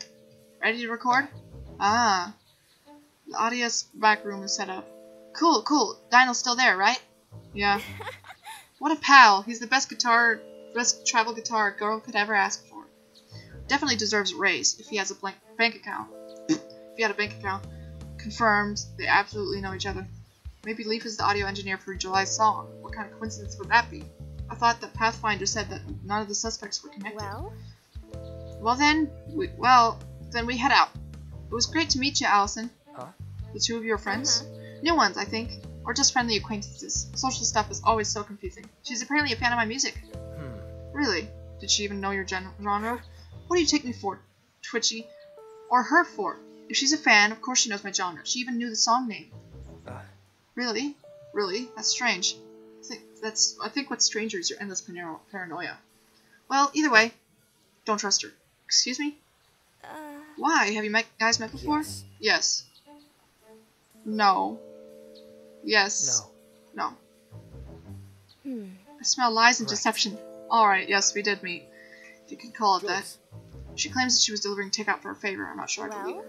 Ready to record? Ah. The audio's back room is set up. Cool. Dino's still there, right? Yeah. What a pal. He's the best travel guitar a girl could ever ask for. Definitely deserves a raise if he has a bank account. If he had a bank account. Confirmed. They absolutely know each other. Maybe Leaf is the audio engineer for July's song. What kind of coincidence would that be? I thought that Pathfinder said that none of the suspects were connected. Well then we head out. It was great to meet you, Allison. Huh? The two of you are friends? New ones, I think. Or just friendly acquaintances. Social stuff is always so confusing. She's apparently a fan of my music. Really? Did she even know your genre? What do you take me for, Twitchy? Or her for? If she's a fan, of course she knows my genre. She even knew the song name. Really? Really? That's strange. I think what's stranger is your endless paranoia. Well, either way, don't trust her. Excuse me? Why? Have you guys met before? Yes. No. Yes. No. I smell lies and deception. Alright, yes, we did meet. If you could call it that. She claims that she was delivering takeout for a favor. I'm not sure I believe her.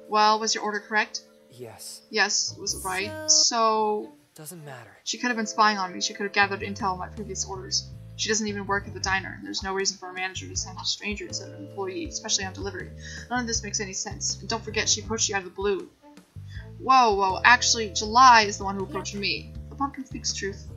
Well, was your order correct? Yes. Yes, it was right. So... Doesn't matter. She could have been spying on me. She could have gathered intel on my previous orders. She doesn't even work at the diner. There's no reason for a manager to send a stranger instead of an employee, especially on delivery. None of this makes any sense. And don't forget, she approached you out of the blue. Whoa. Actually, July is the one who approached me. The pumpkin speaks truth.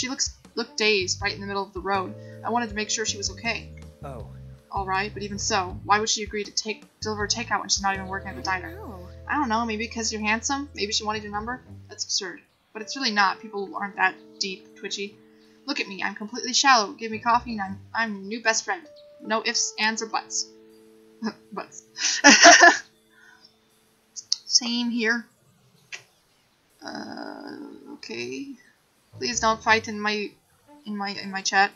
She looked dazed right in the middle of the road. I wanted to make sure she was okay. Oh. Alright, but even so, why would she agree to deliver takeout when she's not even working at the diner? I don't know, maybe because you're handsome? Maybe she wanted your number? That's absurd. But it's really not. People aren't that deep, twitchy. Look at me, I'm completely shallow. Give me coffee and I'm your new best friend. No ifs, ands, or buts. Buts. Same here. Okay. Please don't fight in my chat.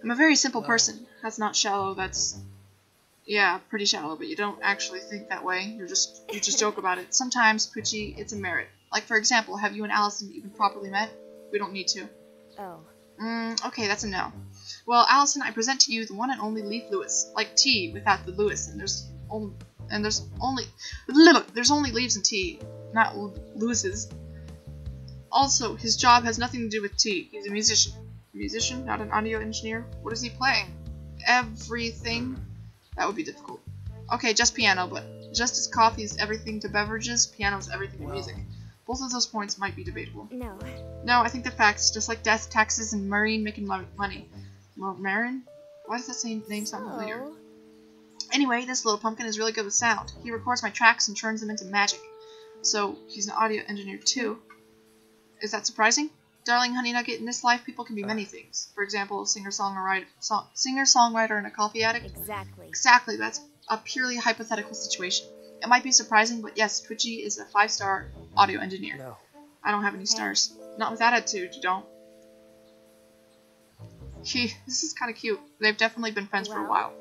I'm a very simple person. That's not shallow, that's... Yeah, pretty shallow, but you don't actually think that way. You just joke about it. Sometimes, Twitchy, it's a merit. Like, for example, have you and Allison even properly met? We don't need to. Oh. Okay, that's a no. Well, Allison, I present to you the one and only Leaf Lewis. Like tea without the Lewis, and there's only leaves in tea, not Lewis's. Also, his job has nothing to do with tea. He's a musician. A musician, not an audio engineer? What is he playing? Everything? That would be difficult. Okay, just piano, but just as coffee is everything to beverages, piano is everything to music. Both of those points might be debatable. No. No, I think they're facts, just like death, taxes, and marine making money. Marin? Why does that name sound familiar? Anyway, this little pumpkin is really good with sound. He records my tracks and turns them into magic. So, he's an audio engineer too. Is that surprising? Darling Honey Nugget, in this life, people can be many things. For example, a singer-songwriter and a coffee addict. Exactly. Exactly, that's a purely hypothetical situation. It might be surprising, but yes, Twitchy is a 5-star audio engineer. No. I don't have any stars. Not with that attitude, you don't. This is kind of cute. They've definitely been friends for a while.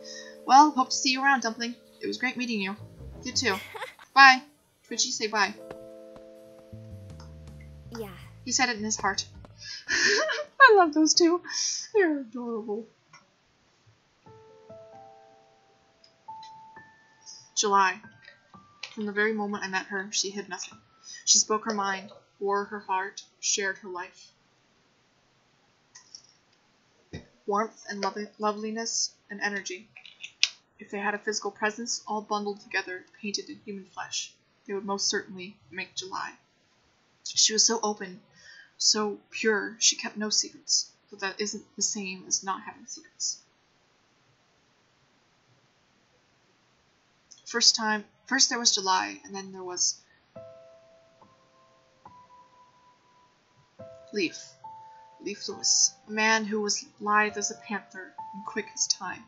Well, hope to see you around, Dumpling. It was great meeting you. You too. Bye. Twitchy, say bye. Yeah. He said it in his heart. I love those two. They're adorable. July. From the very moment I met her, she hid nothing. She spoke her mind, wore her heart, shared her life. Warmth and loveliness and energy. If they had a physical presence, all bundled together, painted in human flesh, they would most certainly make July. She was so open, so pure, she kept no secrets, but that isn't the same as not having secrets. First there was July, and then there was Leaf Lewis, a man who was lithe as a panther and quick as time.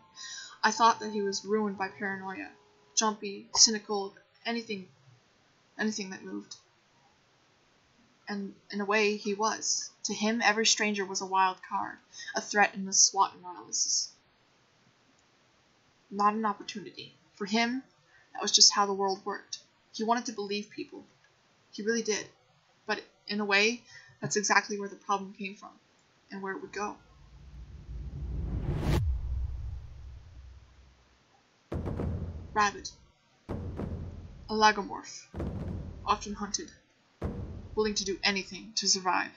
I thought that he was ruined by paranoia, jumpy, cynical, anything that moved. And in a way, he was. To him, every stranger was a wild card, a threat in the SWOT analysis. Not an opportunity. For him, that was just how the world worked. He wanted to believe people. He really did. But in a way, that's exactly where the problem came from, and where it would go. Rabbit. A lagomorph. Often hunted. Willing to do anything to survive.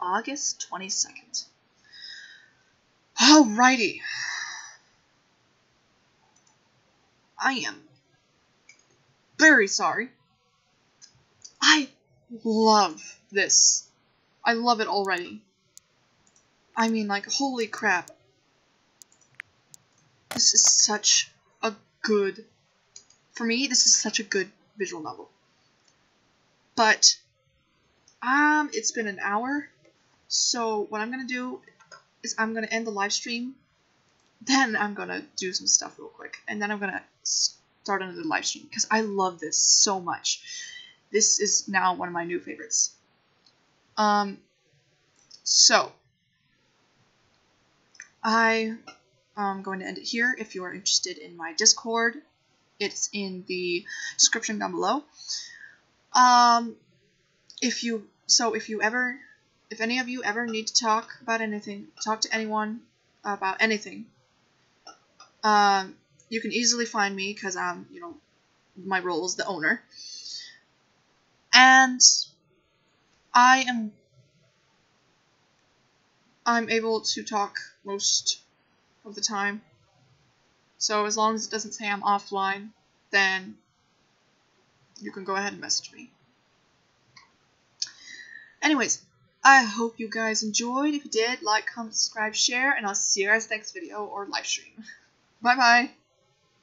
August 22nd. Alrighty. I am very sorry. I love this. I love it already. I mean, like, holy crap. This is such a good... For me, this is such a good visual novel. But, it's been an hour. So, what I'm gonna do is I'm gonna end the live stream. Then I'm gonna do some stuff real quick. And then I'm gonna start another live stream. Because I love this so much. This is now one of my new favorites. So, I am going to end it here. If you are interested in my Discord, it's in the description down below. If any of you ever need to talk about anything, talk to anyone about anything, you can easily find me because my role is the owner. And I'm able to talk most of the time. So as long as it doesn't say I'm offline, then you can go ahead and message me. Anyways, I hope you guys enjoyed. If you did, like, comment, subscribe, share, and I'll see you guys next video or live stream. Bye bye!